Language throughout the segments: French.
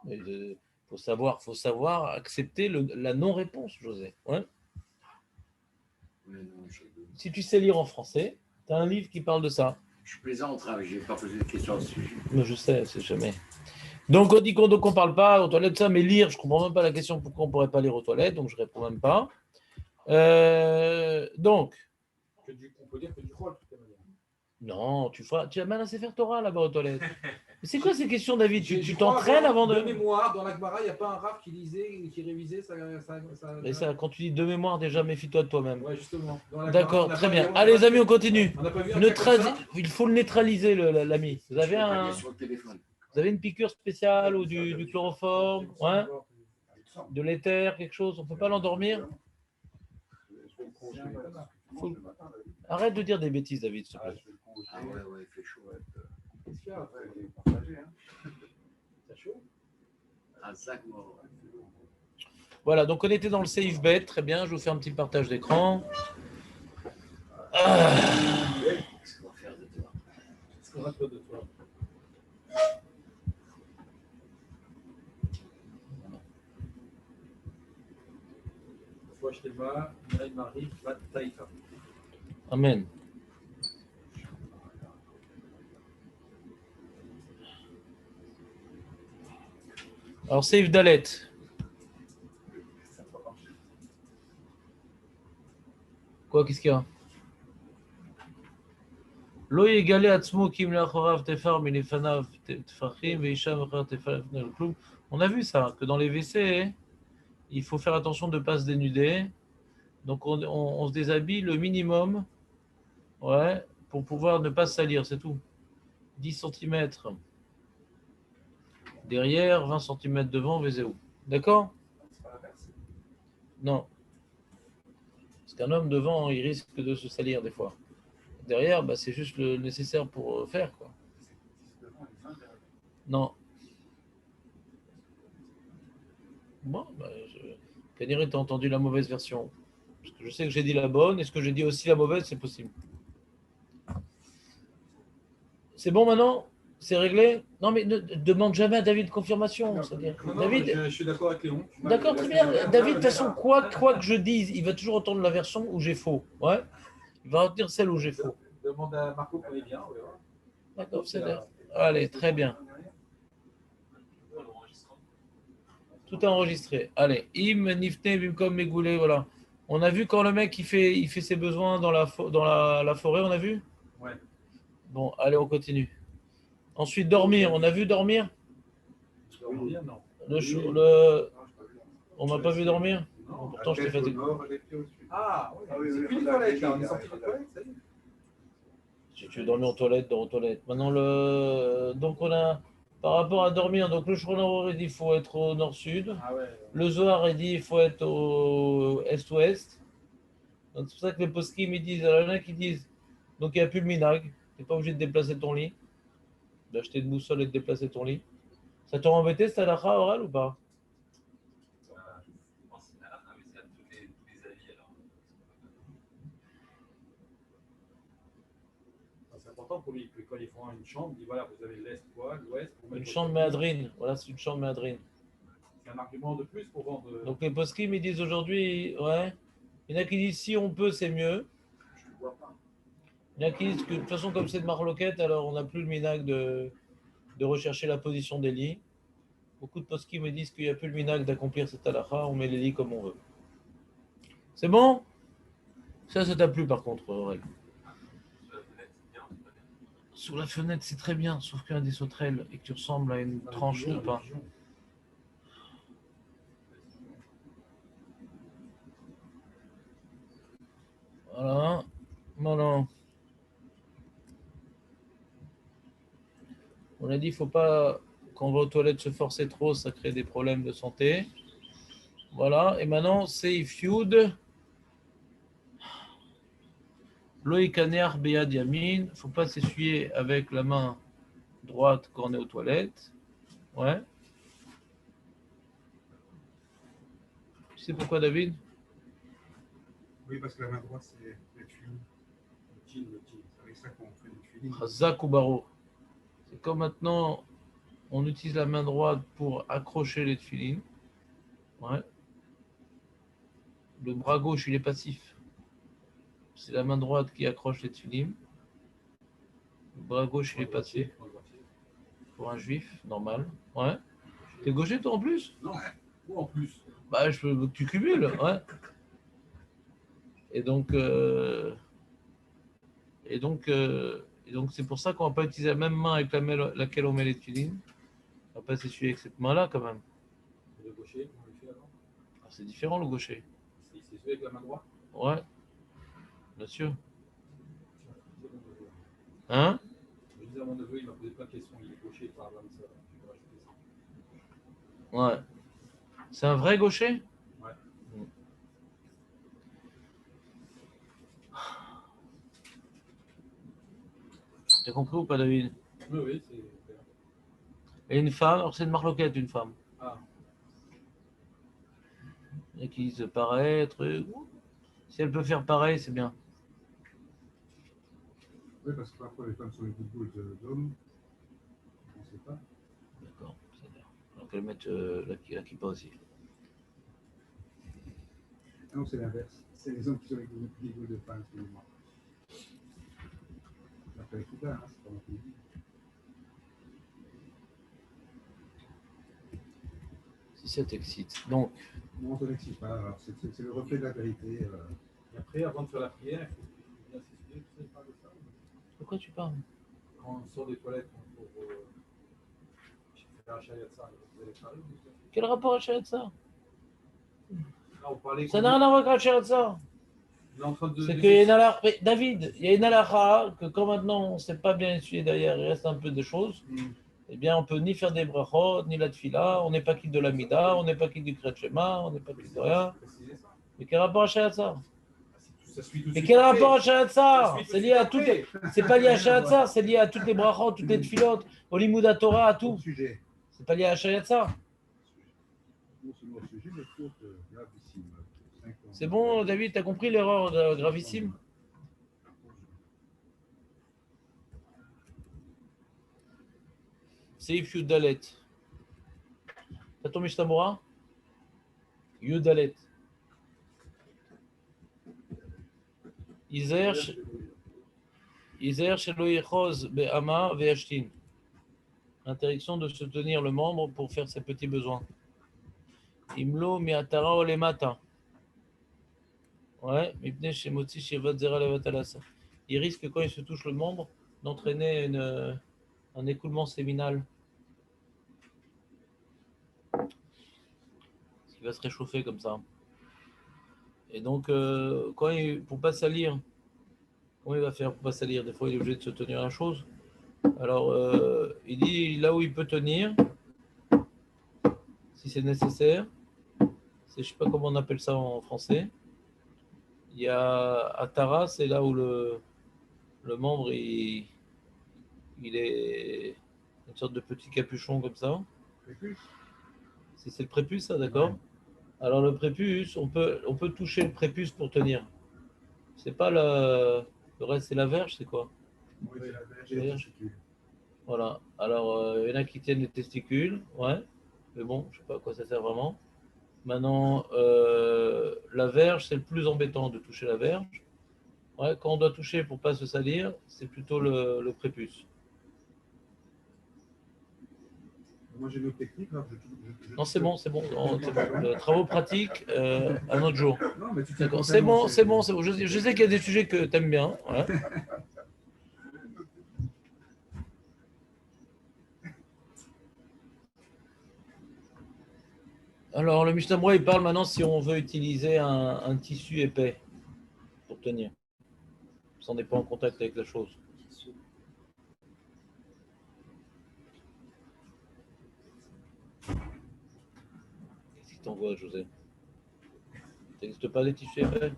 Il faut savoir accepter la non-réponse, José. Ouais. Si tu sais lire en français, tu as un livre qui parle de ça. Je plaisante, hein, je n'ai pas posé de questions à ce sujet. Mais je sais, c'est jamais. Donc, on dit qu'on ne parle pas aux toilettes, ça, mais lire, je ne comprends même pas la question pourquoi on ne pourrait pas lire aux toilettes, donc je ne réponds même pas. Donc. On peut dire que du rôle, de toute manière. Non, tu as mal à faire Torah là-bas aux toilettes. Mais c'est quoi ces questions, David? Tu t'entraînes avant de. De mémoire, dans l'Akbara, il n'y a pas un raf qui lisait, qui révisait ça. Mais ça, quand tu dis de mémoire, déjà méfie-toi de toi-même. Ouais, justement. D'accord, très bien. Allez, les amis, on continue. Il faut le neutraliser, l'ami. Vous avez une piqûre spéciale ou du chloroforme, ouais, de l'éther, quelque chose. On ne peut pas l'endormir. Arrête de dire des bêtises, David, s'il te plaît. Ah ouais, il fait chaud. Qu'est-ce qu'il y a? C'est chaud? Un sac mort. Voilà, donc on était dans le Safe Bet, très bien, je vous fais un petit partage d'écran. Qu'est-ce qu'on va faire de toi? Qu'est-ce qu'on va faire de toi? Amen. Alors, Safe Dalet. Quoi, qu'est-ce qu'il y a? Lo yegale atzmo kim le'achorav tefar milefanav tefachim ve'isham achar tefar lefnei klum. On a vu ça, que dans les WC, il faut faire attention de ne pas se dénuder. Donc, on se déshabille le minimum, ouais, pour pouvoir ne pas se salir, c'est tout. 10 cm derrière, 20 cm devant, vezéou. D'accord? Non. Parce qu'un homme devant, il risque de se salir des fois. Derrière, bah, c'est juste le nécessaire pour faire, quoi. Non. Bon, bah, Canary, t'as entendu la mauvaise version. Parce que je sais que j'ai dit la bonne, et ce que j'ai dit aussi la mauvaise, c'est possible. C'est bon maintenant? C'est réglé? Non, mais ne demande jamais à David confirmation. Non, David, je suis d'accord avec Léon. D'accord, très bien. David, de toute façon, quoi que je dise, il va toujours entendre la version où j'ai faux. Ouais. Il va retenir celle où j'ai faux. Demande à Marco qu'on est bien, on verra. D'accord, c'est bien. Allez, très bien. Tout est enregistré. Allez, im nifne bimkom megoulé, voilà. On a vu quand le mec il fait ses besoins dans la forêt, on a vu? Ouais. Bon, allez, on continue. Ensuite, dormir. On a vu dormir? Dormir, non. On m'a pas vu dormir? Non. Pourtant, je t'ai fatigué. Ah, oui, c'est plus les toilettes, là. On est sorti des toilettes, ça y est. Si tu veux dormir aux toilettes, dors aux toilettes. Maintenant, donc on a, par rapport à dormir, donc le Shulchan dit il faut être au nord-sud. Ah ouais. Le Zohar dit il faut être au est-ouest. Donc c'est pour ça que les poskim ils disent, alors il y en a qui disent, donc il n'y a plus le minag, tu n'es pas obligé de déplacer ton lit, d'acheter une boussole et de déplacer ton lit. Ça t'aurait embêté cette halakha orale ou pas? C'est important pour lui que quand ils font une chambre, il dit voilà, vous avez l'est, quoi, l'ouest. Une chambre méadrine, voilà, c'est une chambre méadrine. C'est un argument de plus pour vendre. Donc les poskim ils disent aujourd'hui, ouais, il y en a qui disent si on peut, c'est mieux. Je ne vois pas. Il y en a qui disent que de toute façon, comme c'est de marloquette, alors on n'a plus le minag de rechercher la position des lits. Beaucoup de poskim me disent qu'il n'y a plus le minag d'accomplir cette halakha, on met les lits comme on veut. C'est bon? Ça t'a plu par contre, Aurel. Sous la fenêtre, c'est très bien, sauf qu'il y a des sauterelles et que tu ressembles à une tranche de pain. Voilà. Voilà. On a dit qu'il ne faut pas, quand on va aux toilettes, se forcer trop, ça crée des problèmes de santé. Voilà. Et maintenant, c'est Food. Loïkaner Béad Yamin. Il ne faut pas s'essuyer avec la main droite quand on est aux toilettes. Ouais. Tu sais pourquoi, David? Oui, parce que la main droite, c'est le tuile. Le tuile. C'est avec ça qu'on fait le tuile. Chazak ou Baro. C'est comme maintenant on utilise la main droite pour accrocher les tefilines, ouais. Le bras gauche il est passif. C'est la main droite qui accroche les tefilines. Le bras gauche il est passif. Pour un juif, normal. Ouais. T'es gaucher toi en plus? Non, ou en plus. Bah je veux que tu cumules, ouais. Et donc, c'est pour ça qu'on ne va pas utiliser la même main avec laquelle on met les tefilines. On va pas s'essuyer avec cette main-là quand même. Le gaucher, comment il fait alors? Ah, c'est différent le gaucher. C'est celui avec la main droite? Ouais, bien sûr. Hein? Je disais à mon neveu, il m'a posé plein de questions. Il est gaucher, il parle comme ça. Je vais rajouter ça. Ouais. C'est un vrai gaucher? Ouais. T'as compris ou pas, David? Oui, oui, c'est. Et une femme, alors c'est une marloquette, une femme. Ah, Et qui se paraît, truc. Si elle peut faire pareil, c'est bien. Oui, parce que parfois les femmes sont les boules d'hommes. On ne sait pas. D'accord, c'est bien. Alors qu'elle mette la kippa aussi. Ah non, c'est l'inverse. C'est les hommes qui sont les boules de femmes, excusez-moi. Après les coups hein, c'est pas moi qui le dis. Si ça t'excite. Donc, Non, ça n'existe pas. Alors, c'est le reflet de la vérité. et après, avant de faire la prière, il faut bien s'essuyer. Tu sais, il parle de ça. de quoi tu parles? Quand on sort des toilettes pour faire un chariot de ça, vous allez parler ou ça? Quel rapport à ça? Là, on parlait. Ça n'a rien à voir avec ça. Il est en train de. C'est qu'il y a une halakha. Mais David, il y a une halakha que quand maintenant on ne sait pas bien essuyer derrière, il reste un peu de choses. Eh bien, on peut ni faire des brachot, ni la tfila, on n'est pas quitte de la mida, on n'est pas quitte du Kriyat Shema, on n'est pas quitte de rien. Mais quel rapport à ça? Mais quel rapport à ça? C'est lié à toutes les... C'est pas lié à ça, c'est lié à toutes les brachot, toutes les tfilotes, au Limouda Torah, à tout. Sujet. C'est pas lié à ça. Non seulement au sujet, mais faute gravissime. C'est bon, David, t'as compris l'erreur gravissime? Seif Yudalet. T'as ton Mishtamura? Yudalet. Izer shelo yechoz be'ama ve'ashtin. Interdiction de se tenir le membre pour faire ses petits besoins. Imlo mi'atara olemata. Ouais, mipnei shemotzi shevat zera levatalasa. Il risque, quand il se touche le membre, d'entraîner un écoulement séminal. Il va se réchauffer comme ça. Et donc, pour ne pas salir, comment il va faire pour ne pas salir? Des fois, il est obligé de se tenir à la chose. Alors, il dit là où il peut tenir, si c'est nécessaire, je ne sais pas comment on appelle ça en français. Il y a Atara, c'est là où le membre, il est une sorte de petit capuchon comme ça. Prépuce. C'est le prépuce, ça, d'accord? Ouais. Alors le prépuce, on peut toucher le prépuce pour tenir. C'est pas le reste, c'est la verge, c'est quoi? Oui, c'est la verge et les testicules. Voilà. Alors il y en a qui tiennent les testicules, ouais. Mais bon, je sais pas à quoi ça sert vraiment. Maintenant, la verge, c'est le plus embêtant de toucher la verge. Ouais, quand on doit toucher pour pas se salir, c'est plutôt le prépuce. Moi, j'ai une autre technique. Là, Non, c'est bon. Travaux pratiques, un autre jour. Non, mais tu D'accord. C'est bon. Je sais qu'il y a des sujets que tu aimes bien. Ouais. Alors, le Mishnah Berurah, il parle maintenant si on veut utiliser un tissu épais pour tenir, sans n'est pas en contact avec la chose. Qu'est-ce qui t'envoie, José? Ça n'existe pas des tissus épais?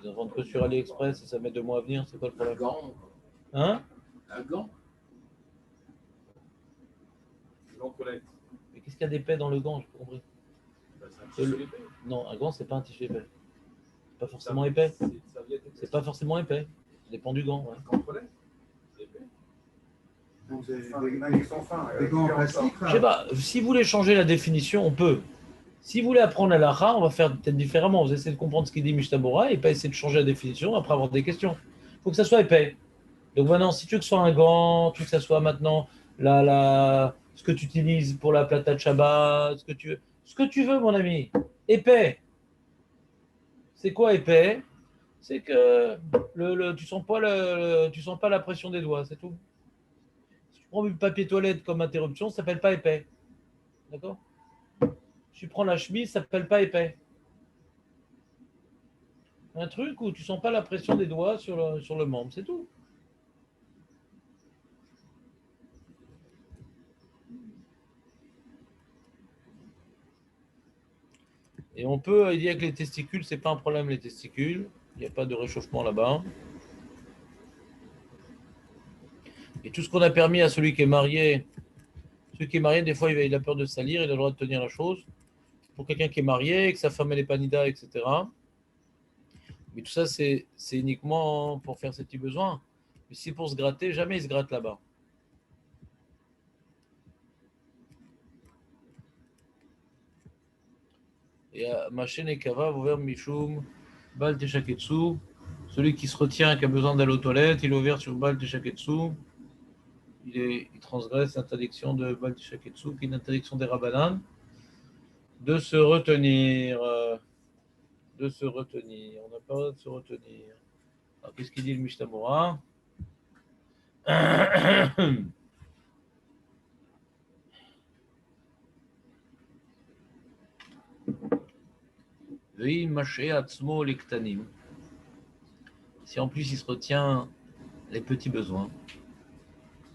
Ils en vendent que sur AliExpress et ça met 2 mois à venir, c'est quoi le Un problème? gant. Hein? Un gant. L'encolette. Mais qu'est-ce qu'il y a d'épais dans le gant? J'ai pas compris. Ben, c'est un tissu épais. Non, un gant, c'est pas un tissu épais. C'est pas forcément épais. C'est une serviette épaisse. C'est pas forcément épais. Ça dépend du gant. Ouais. L'encolette, c'est épais. Donc, des sans fin. Des gants en plastique. Je sais pas, si vous voulez changer la définition, on peut. Si vous voulez apprendre la lacha, on va faire peut-être différemment. Vous essayez de comprendre ce qu'il dit Mishnah et pas essayer de changer la définition après avoir des questions. Il faut que ça soit épais. Donc maintenant, si tu veux que ce soit un gant, tu veux que ça soit maintenant ce que tu utilises pour la plata de Shabbat, ce que tu veux, mon ami. Épais. C'est quoi épais? C'est que tu sens pas la pression des doigts, c'est tout. Si tu prends du papier toilette comme interruption, ça s'appelle pas épais. D'accord? Si tu prends la chemise, ça s'appelle pas épais. Un truc où tu sens pas la pression des doigts sur le membre, c'est tout. Et on peut dire que les testicules, c'est pas un problème, les testicules. Il n'y a pas de réchauffement là-bas. Et tout ce qu'on a permis à celui qui est marié, des fois, il a peur de salir, il a le droit de tenir la chose. Pour quelqu'un qui est marié, que sa femme elle est panida, etc. Mais tout ça, c'est uniquement pour faire ses petits besoins. Mais si c'est pour se gratter, jamais il se gratte là-bas. Et Machen et Kava, ouvert Mishum, Bal Teshaketsu. Celui qui se retient, qui a besoin d'aller aux toilettes, il est ouvert sur Bal Teshaketsu. Il transgresse l'interdiction de Bal Teshaketsu, qui est une interdiction des Rabbanan, de se retenir. On n'a pas le droit de se retenir. Alors, qu'est-ce qu'il dit le Mishnah Mora? Si en plus il se retient les petits besoins.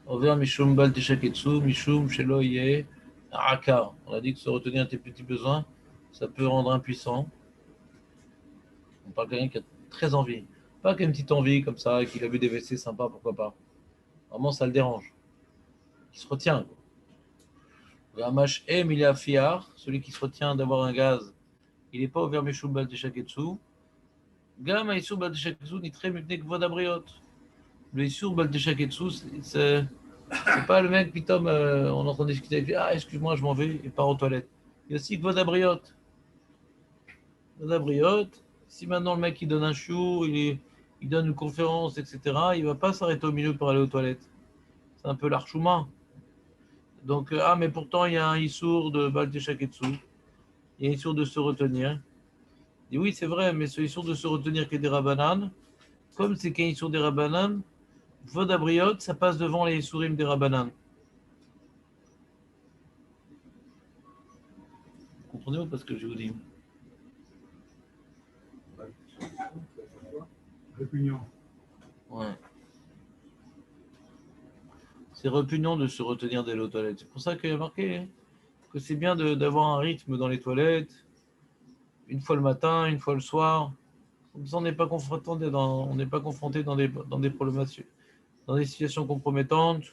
Over Mishum Bal Teshaketsu, Mishum Shelo Ye Araka. On a dit que se retenir tes petits besoins, ça peut rendre impuissant. On parle de quelqu'un qui a très envie. Pas qu'une petite envie comme ça, qu'il a vu des WC sympas, pourquoi pas. Vraiment, ça le dérange. Il se retient. Gamash M, il est à Fiar, celui qui se retient d'avoir un gaz. Il n'est pas ouvert Mishum Bal Teshaketsu. Gama Isur Bal Teshaketsu, ni très mutné que Vodabriot. Le Isur Bal Teshaketsu, c'est pas le mec, pitom, on entend discuter avec lui. Ah, excuse-moi, je m'en vais, et part aux toilettes. Il y a aussi que Vodabriot. Vodabriot, si maintenant le mec il donne un chiour, il donne une conférence, etc., il ne va pas s'arrêter au milieu pour aller aux toilettes. C'est un peu l'archouma. Donc, mais pourtant, il y a un Issour de Bal Teshaketsu. Il y a un Issour de se retenir. Et oui, c'est vrai, mais ce Issour de se retenir qui est des Rabbanan, comme c'est qu'un Issour des Rabbanan, Vodabriot, ça passe devant les Issourim des Rabbanan. Vous comprenez pas ce que je vous dis? Répugnant. Ouais. C'est répugnant de se retenir d'aller aux toilettes. C'est pour ça qu'il y a marqué que c'est bien d'avoir un rythme dans les toilettes, une fois le matin, une fois le soir. Comme ça, on n'est pas confronté dans des problématiques, dans des situations compromettantes.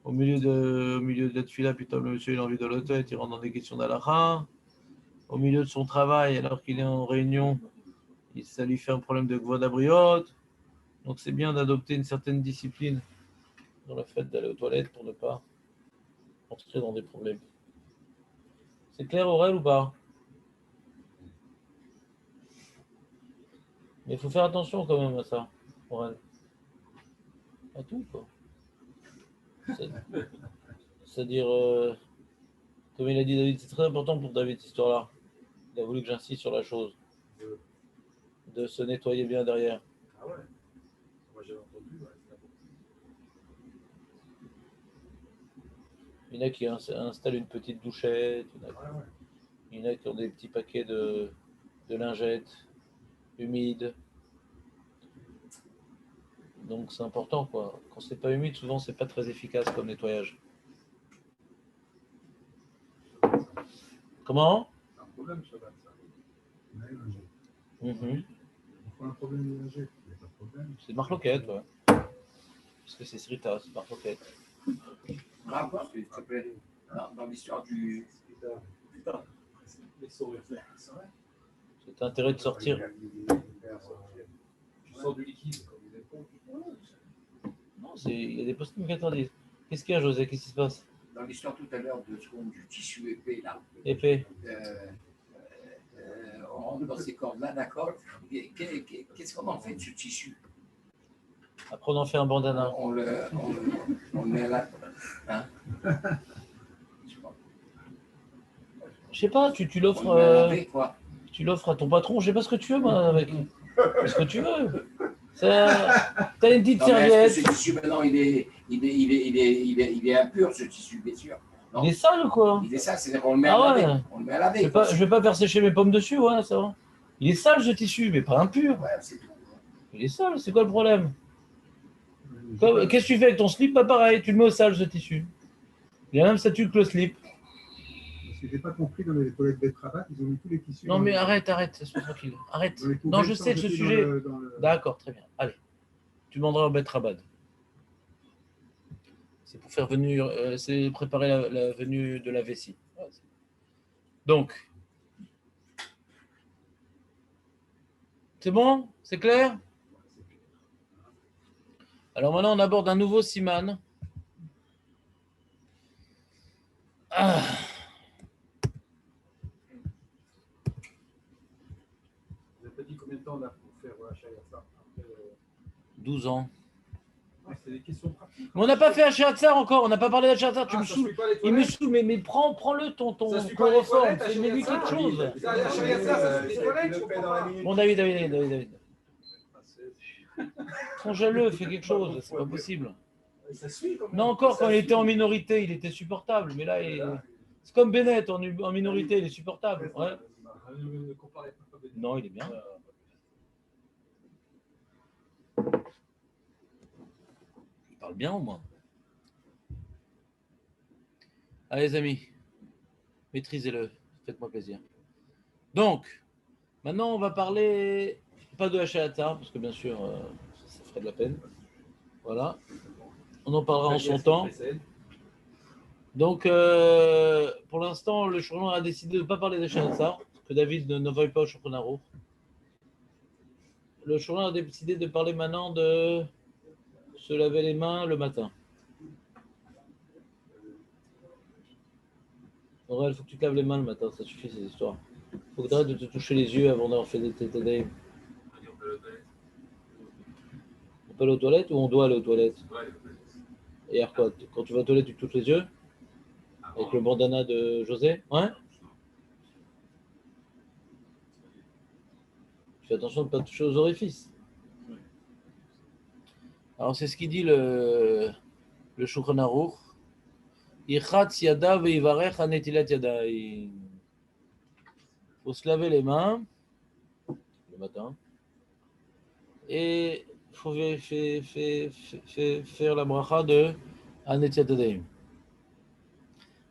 Au milieu de la tefila, putain, le monsieur il a envie de la tête, il rentre dans des questions d'halakha. Au milieu de son travail, alors qu'il est en réunion, ça lui fait un problème de vodabriot. Donc c'est bien d'adopter une certaine discipline dans le fait d'aller aux toilettes pour ne pas entrer dans des problèmes. C'est clair, Aurel, ou pas? Mais il faut faire attention quand même à ça, Aurel. À tout, quoi. C'est-à-dire, comme il a dit David, c'est très important pour David, cette histoire-là. Il a voulu que j'insiste sur la chose. De se nettoyer bien derrière. Ah ouais. Moi j'avais entendu, ouais, c'est important. Il y en a qui installent une petite douchette. Il y en a qui ont des petits paquets de lingettes humides. Donc c'est important, quoi. Quand c'est pas humide, souvent c'est pas très efficace comme nettoyage. Comment? C'est un problème, Shabbat, ça. Pourquoi un problème de lingettes? Il n'y a pas de problème. C'est marloquette, ouais. Parce que c'est Srita, c'est marloquette. Rapport, s'il te plaît, dans l'histoire du. Putain, les sourires, c'est vrai. C'est intérêt de sortir. Tu sors du liquide comme une éponge. Non, il y a des postes qui interdisent. Qu'est-ce qu'il y a, José? Qu'est-ce qui se passe? Dans l'histoire tout à l'heure de ce du tissu épais, là, Épais. on rentre dans ces cordes-là, d'accord. Qu'est-ce qu'on en fait de ce tissu? Après, on en fait un bandana. On le met à la. Hein? Je sais pas, tu On le met à l'offres laver, quoi. tu l'offres à ton patron. Je sais pas ce que tu veux, moi, avec. Ce que tu veux. T'as une petite Non, mais est-ce que serviette. ce tissu, maintenant, il est impur, ce tissu, bien sûr. Non. Il est sale ou quoi? Il est ça, c'est-à-dire qu'on le met à Ah laver. ouais. On le met à laver. Je vais pas faire sécher mes pommes dessus, ouais, ça va. Il est sale ce tissu, mais pas impur. Ouais, c'est tout. Il est sale, c'est quoi le problème? Qu'est-ce que tu fais avec ton slip? Pas pareil, tu le mets au sale ce tissu. Il a la même statut que le slip. Parce que j'ai pas compris, dans les toilettes Betrabat, ils ont mis tous les tissus. Non mais arrête, sois tranquille. Arrête. Non, je sais de ce sujet. D'accord, très bien. Allez. Tu demanderas au Beth Rabad. C'est pour faire venir, c'est préparer la venue de la vessie. Donc, c'est bon? C'est clair? Alors maintenant, on aborde un nouveau siman. Ah. Vous avez pas dit combien de temps là pour faire Hachayatzar? 12 ans. C'est des questions pratiques. Mais on n'a pas fait Hachayatzar encore, on n'a pas parlé d'Hachayatzar. Tu me saoules. Il me saoule. saoule, mais prends-le ton chloroforme. Mets-lui quelque chose. Bon, Bon, David. Congèle-le, fais quelque chose, c'est pas possible. Non, encore, quand il était en minorité, il était supportable. Mais là, c'est comme Bennett, en minorité, il est supportable. Ouais. Non, il est bien. Il parle bien au moins. Allez, les amis, maîtrisez-le. Faites-moi plaisir. Donc, maintenant, on va parler, pas de Hachayatzar, parce que bien sûr, ça ferait de la peine. Voilà. On en parlera en son temps. Donc, pour l'instant, le Shulchan a décidé de ne pas parler de Hachayatzar, que David ne veuille pas au Shulchan Aruch. Le Shulchan a décidé de parler maintenant de se laver les mains le matin. Aurel, il faut que tu te laves les mains le matin, ça suffit ces histoires. Il faut que tu arrêtes de te toucher les yeux avant d'avoir fait des tétadaïm. On peut aller aux toilettes ou on doit aller aux toilettes? Et alors quoi? Quand tu vas aux toilettes, tu te touches les yeux? Avec le bandana de José? Ouais? Tu fais attention de ne pas toucher aux orifices. Alors c'est ce qu'il dit le Shulchan Aruch. Il faut se laver les mains le matin et il faut faire la bracha de Hanetilat Yadayim.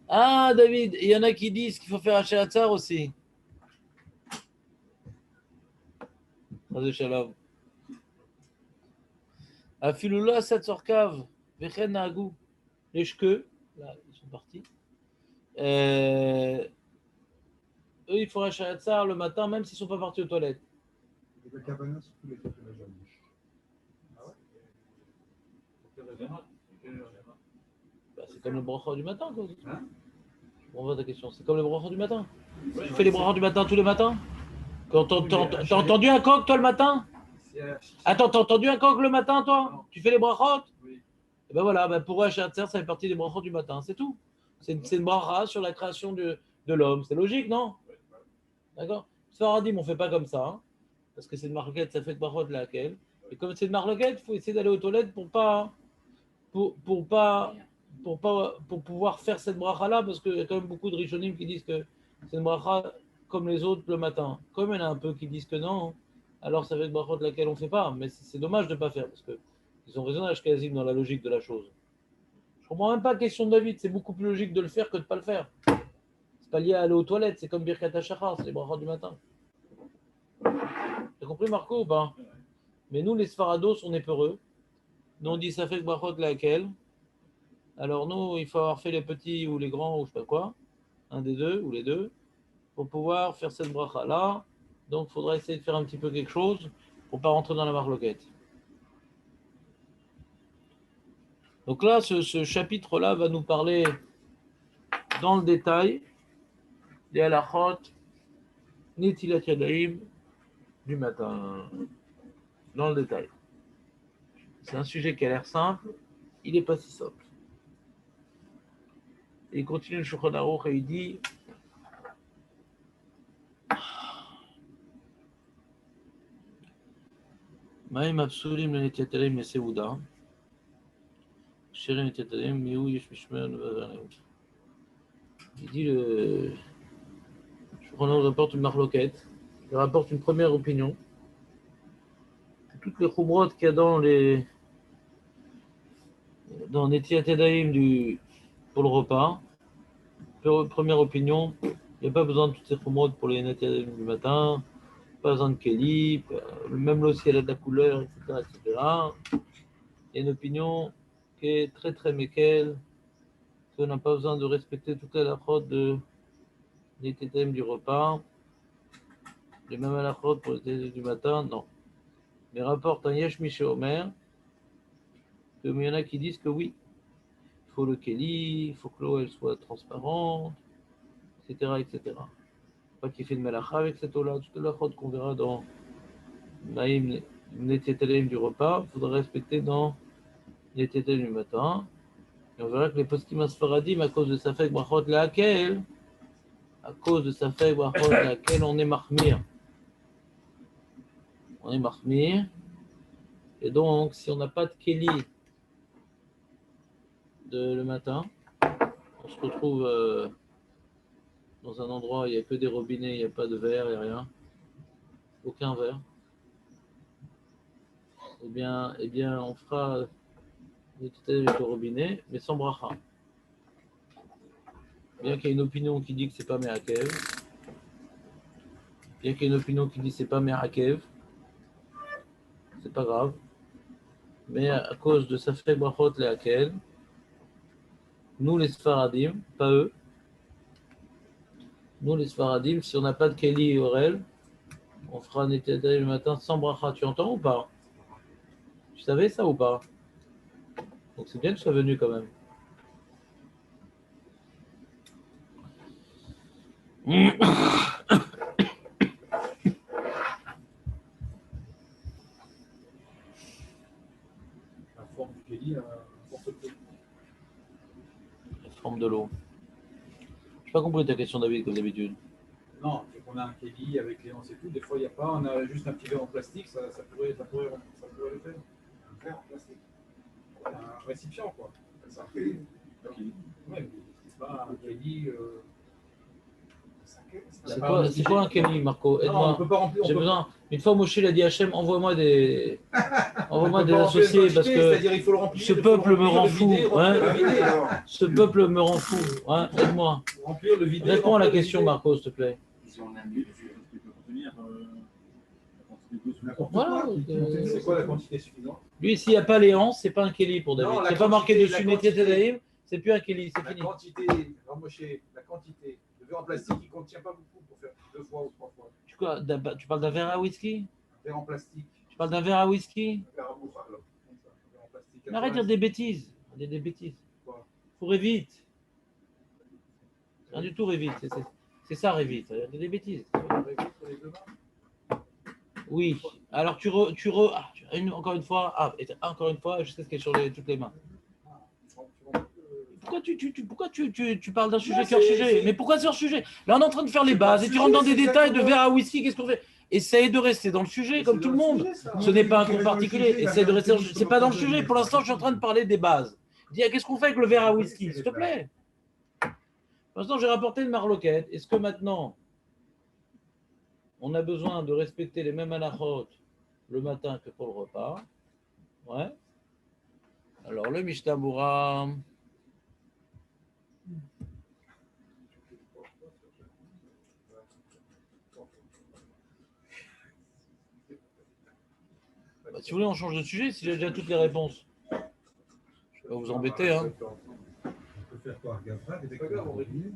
Ah David, il y en a qui disent qu'il faut faire Hachayatzar aussi. Afilula Satsorkav, Vechen Nagou, les cheveux, là ils sont partis. Eux, il faut Hachayatzar le matin, même s'ils ne sont pas partis aux toilettes. La cabane, c'est tous les trucs de la jambe. C'est comme le bracha du matin, quoi. On voit ta question. C'est comme le bracha du matin. Tu fais les brachas du matin tous les matins? T'as entendu un coq, toi, le matin? Attends, t'as entendu un coq le matin, toi? Tu fais les brachot? Oui. Et ben voilà, pour Hachayatzar, ça fait partie des brachot du matin, c'est tout. C'est une bracha sur la création de l'homme. C'est logique, non? D'accord? Sfaradim, on ne fait pas comme ça, hein, parce que c'est une marloquette, ça fait de brachot de laquelle. Et comme c'est une marloquette, il faut essayer d'aller aux toilettes pour pouvoir faire cette bracha-là, parce qu'il y a quand même beaucoup de rishonim qui disent que c'est une bracha comme les autres le matin. Comme il y en a un peu qui disent que non, alors ça fait une bracha de laquelle on ne fait pas. Mais c'est dommage de ne pas faire, parce qu'ils ont raison Ashkenazim dans la logique de la chose. Je ne comprends même pas la question de David, c'est beaucoup plus logique de le faire que de ne pas le faire. C'est pas lié à aller aux toilettes, c'est comme Birkat HaShachar, c'est les brachot du matin. T'as compris Marco ou pas? Mais nous, les Sfarados, on est peureux. Nous, on dit ça fait le brachot de laquelle. Alors nous, il faut avoir fait les petits ou les grands ou je sais pas quoi, un des deux ou les deux, pour pouvoir faire cette bracha-là. Donc, il faudra essayer de faire un petit peu quelque chose pour ne pas rentrer dans la marloquette. Donc là, ce chapitre-là va nous parler dans le détail des halachot, netilat yadayim du matin. Dans le détail. C'est un sujet qui a l'air simple, il n'est pas si simple. Et il continue le Shulchan Aruch et il dit Maïm Absulim le netilat yadayim meseuda. Il dit le Shulchan rapporte une marloquette, il rapporte une première opinion. Toutes les khumrot qu'il y a dans Netilat Yadayim pour le repas, première opinion, il n'y a pas besoin de toutes ces khumrot pour les Netilat Yadayim du matin, pas besoin de keli, même le ciel a de la couleur, etc., etc. Il y a une opinion qui est très très méquelle, qu'on n'a pas besoin de respecter toute la halachot de Netilat Yadayim du repas, les mêmes halachot pour les Netilat Yadayim du matin, non. Mais rapporte un Yesh Miché Omer, qu'il y en a qui disent que oui, il faut le keli, il faut que l'eau elle soit transparente, etc., etc. Pas qu'il fait de malacha avec cette eau-là, toute la faute qu'on verra dans Naïm Netetelem du repas, il faudra respecter dans Netetelem du matin. Et on verra que les poskim asfaradim, à cause de sa fête brachot laquelle, on est mahmir. On est mahmir. Et donc, si on n'a pas de keli le matin, on se retrouve dans un endroit où il n'y a que des robinets, il n'y a pas de verre, il n'y a rien. Aucun verre. Eh bien, on fera avec le robinet, mais sans bracha. Bien qu'il y ait une opinion qui dit que c'est pas Me'akev, bien qu'il y ait une opinion qui dit que c'est pas Me'akev, c'est pas grave. Mais à cause de sa faible brachot le'akel, nous les Sfaradim, pas eux, nous les Sfaradim, si on n'a pas de Keli et Orel, on fera un été le matin sans bracha. Tu entends ou pas? Tu savais ça ou pas? Donc c'est bien que tu sois venu quand même. La forme du kéli, n'importe quoi. La forme de l'eau. Je n'ai pas compris ta question, David, comme d'habitude. Non, c'est qu'on a un kéli avec les hanches et tout. Des fois, il n'y a pas. On a juste un petit verre en plastique, ça pourrait le faire. Un verre en plastique. Un récipient, quoi. C'est un kéli. Ouais, mais c'est pas un kéli. C'est quoi un Keli, Marco? Non, on Aide-moi. peut pas remplir. J'ai besoin. Une fois, Moshe l'a dit à Hachem, envoie-moi des On peut associés parce que c'est-à-dire, il faut le remplir, ce peuple me rend fou. Ce peuple me rend fou. Hein, aide-moi. Remplir le vide. Réponds à la question, Marco, s'il te plaît. Ils ont un but. Voilà. C'est quoi la quantité suffisante? Lui, s'il n'y a pas les hanches, c'est pas un Keli pour David. Non, la C'est pas marqué quantité, dessus la quantité. Netilat, c'est plus un Keli, c'est La fini. quantité, Ramosché, la quantité. Le verre en plastique, il ne contient pas beaucoup pour faire 2 fois ou 3 fois. Tu parles d'un verre à whisky? Un verre en plastique. Tu parles d'un verre à whisky? Un verre à bouffe, alors. Comme ça, un verre en plastique. Mais arrête de dire des bêtises. Des bêtises. Quoi? Faut révite. Rien du tout révite. C'est ça révite. Des bêtises. Sur les 2 mains. Oui. Alors encore une fois, je sais ce qui est sur toutes les mains. Pourquoi tu parles d'un sujet qui est hors sujet? Mais pourquoi c'est hors sujet? Là, on est en train de faire les bases et tu rentres dans des détails de verre à whisky. Qu'est-ce qu'on fait? Essaye de rester dans le sujet comme tout le monde. Ce n'est pas un cours particulier. Essaye de rester dans le sujet. C'est pas dans le sujet. Pour l'instant, je suis en train de parler des bases. Dis, qu'est-ce qu'on fait avec le verre à whisky? S'il te plaît. Pour l'instant, j'ai rapporté une marloquette. Est-ce que maintenant, on a besoin de respecter les mêmes halachot le matin que pour le repas? Ouais. Alors, le Mishnah Berurah. Bah, si vous voulez, on change de sujet si j'ai déjà toutes les réponses. Je ne vais pas vous embêter. Hein. On peut faire quoi? Gavra, des écoles en ligne.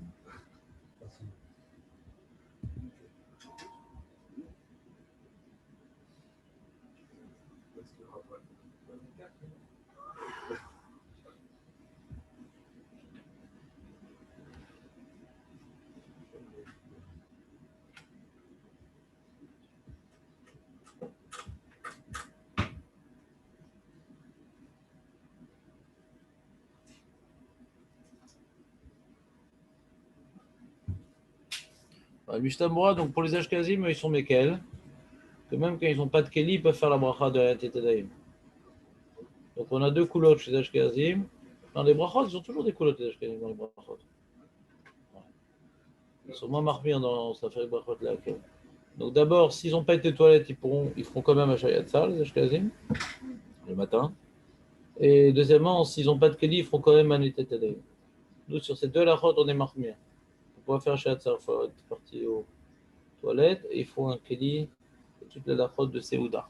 Le Mishnah Bora, donc pour les Ashkenazim, ils sont Mekel, que même quand ils n'ont pas de Keli, ils peuvent faire la bracha de la Tetadaim. Donc on a deux coulottes chez les Ashkenazim. Dans les brachot, ils ont toujours des coulottes les Ashkenazim dans les brachot. Ils sont moins marmires dans ça fait les brachot là. Donc d'abord, s'ils n'ont pas été aux toilettes, ils feront quand même Hashayat Sar, les Ashkenazim, le matin. Et deuxièmement, s'ils n'ont pas de Keli, ils feront quand même un Tetadaim. Nous, sur ces deux lachot, on est marmires. On va faire Hashayat Sar, il faut être parti aux toilettes, et il faut un Keli et toute la lachot de Seouda.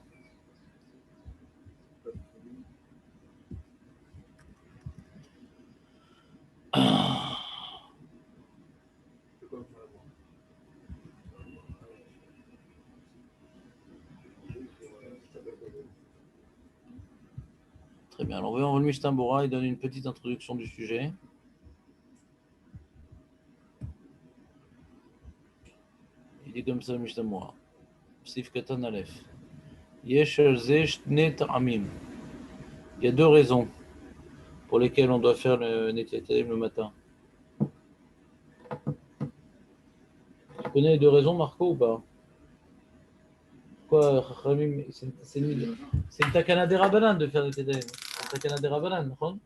Très bien. Alors, on va voir le Mishnah Bora, il donne une petite introduction du sujet. Il dit comme ça le Mishnah Bora. Sif Katan Aleph. Yesh al Zeh Shnei Ta'amim. Il y a deux raisons pour lesquelles on doit faire le Netilat Yadayim le matin. Tu connais les deux raisons, Marco, ou pas? Quoi, Chachamim, c'est une takana des Rabbanan de faire le Netilat Yadayim. C'est une takana des Rabbanan, non?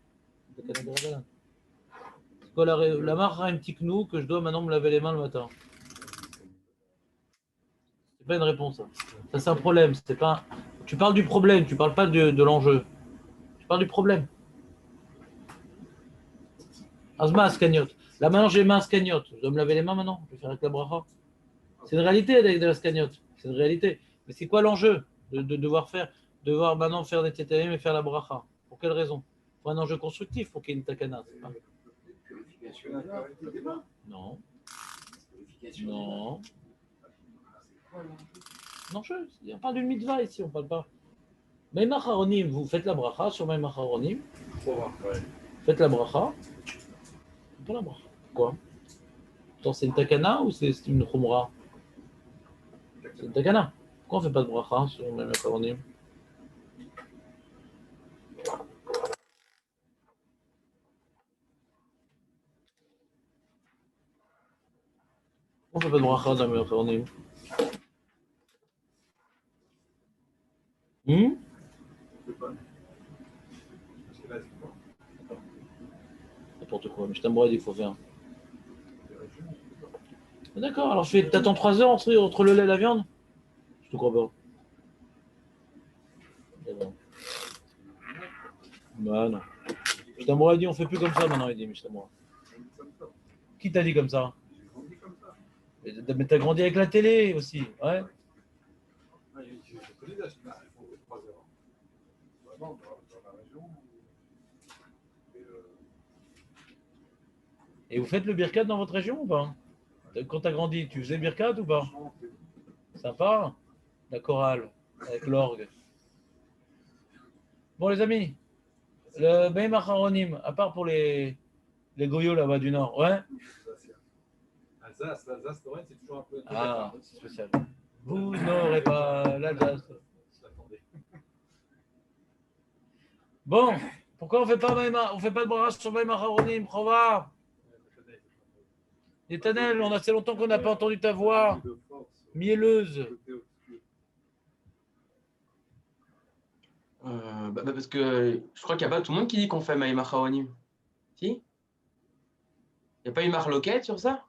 Takana des Rabbanan. C'est quoi la marque a un petit knou que je dois maintenant me laver les mains le matin? C'est pas une réponse. Ça c'est un problème. C'est pas. Tu parles du problème, tu parles pas de l'enjeu. Tu parles du problème. Asma cagnotte. Là maintenant j'ai les mains cagnotte. Je dois me laver les mains maintenant. Je vais faire avec la bracha. C'est une réalité avec de la cagnotte. C'est une réalité. Mais c'est quoi l'enjeu de devoir maintenant faire des tétaïm et faire la bracha? Pour quelle raison? Pour un enjeu constructif, pour qu'il y ait une takana. Non. Non. Non, on parle d'une mitzvah ici, on parle pas. Maïm Acharonim, vous faites la bracha sur Maïm Acharonim. Faites la bracha. Pas la bracha. Pourquoi? Attends, c'est une takana ou c'est une khumra? C'est une takana. Pourquoi on ne fait pas de bracha sur Maïm Acharonim? Pourquoi on ne fait pas de bracha dans Maïm Acharonim? N'importe quoi, mais je t'aimerais dire qu'il faut faire. D'accord, alors t'attends 3 heures entre le lait et la viande? Je te crois pas. Bah non. Je t'aimerais dit on fait plus comme ça maintenant, il dit, mais je t'aimerais. Qui t'a dit comme ça? Mais t'as grandi avec la télé aussi, ouais. Je connais des Ashkenazim, ils font 3 heures. Vraiment, dans la région. Et vous faites le birkat dans votre région ou pas? Quand tu as grandi, tu faisais birkat ou pas? Sympa. La chorale, avec l'orgue. Bon les amis, le Maïm Acharonim, à part pour les goyots là-bas du nord, ouais? L'Alsace, Lorraine, c'est toujours un peu... Ah, c'est spécial. Vous n'aurez pas l'Alsace. Bon, pourquoi on fait pas de bracha sur Maïm Acharonim, Chova? Nétanel, on a assez longtemps qu'on n'a pas entendu ta voix mielleuse. Parce que je crois qu'il n'y a pas tout le monde qui dit qu'on fait Maïm Acharonim. Si? Il n'y a pas une marloquette sur ça?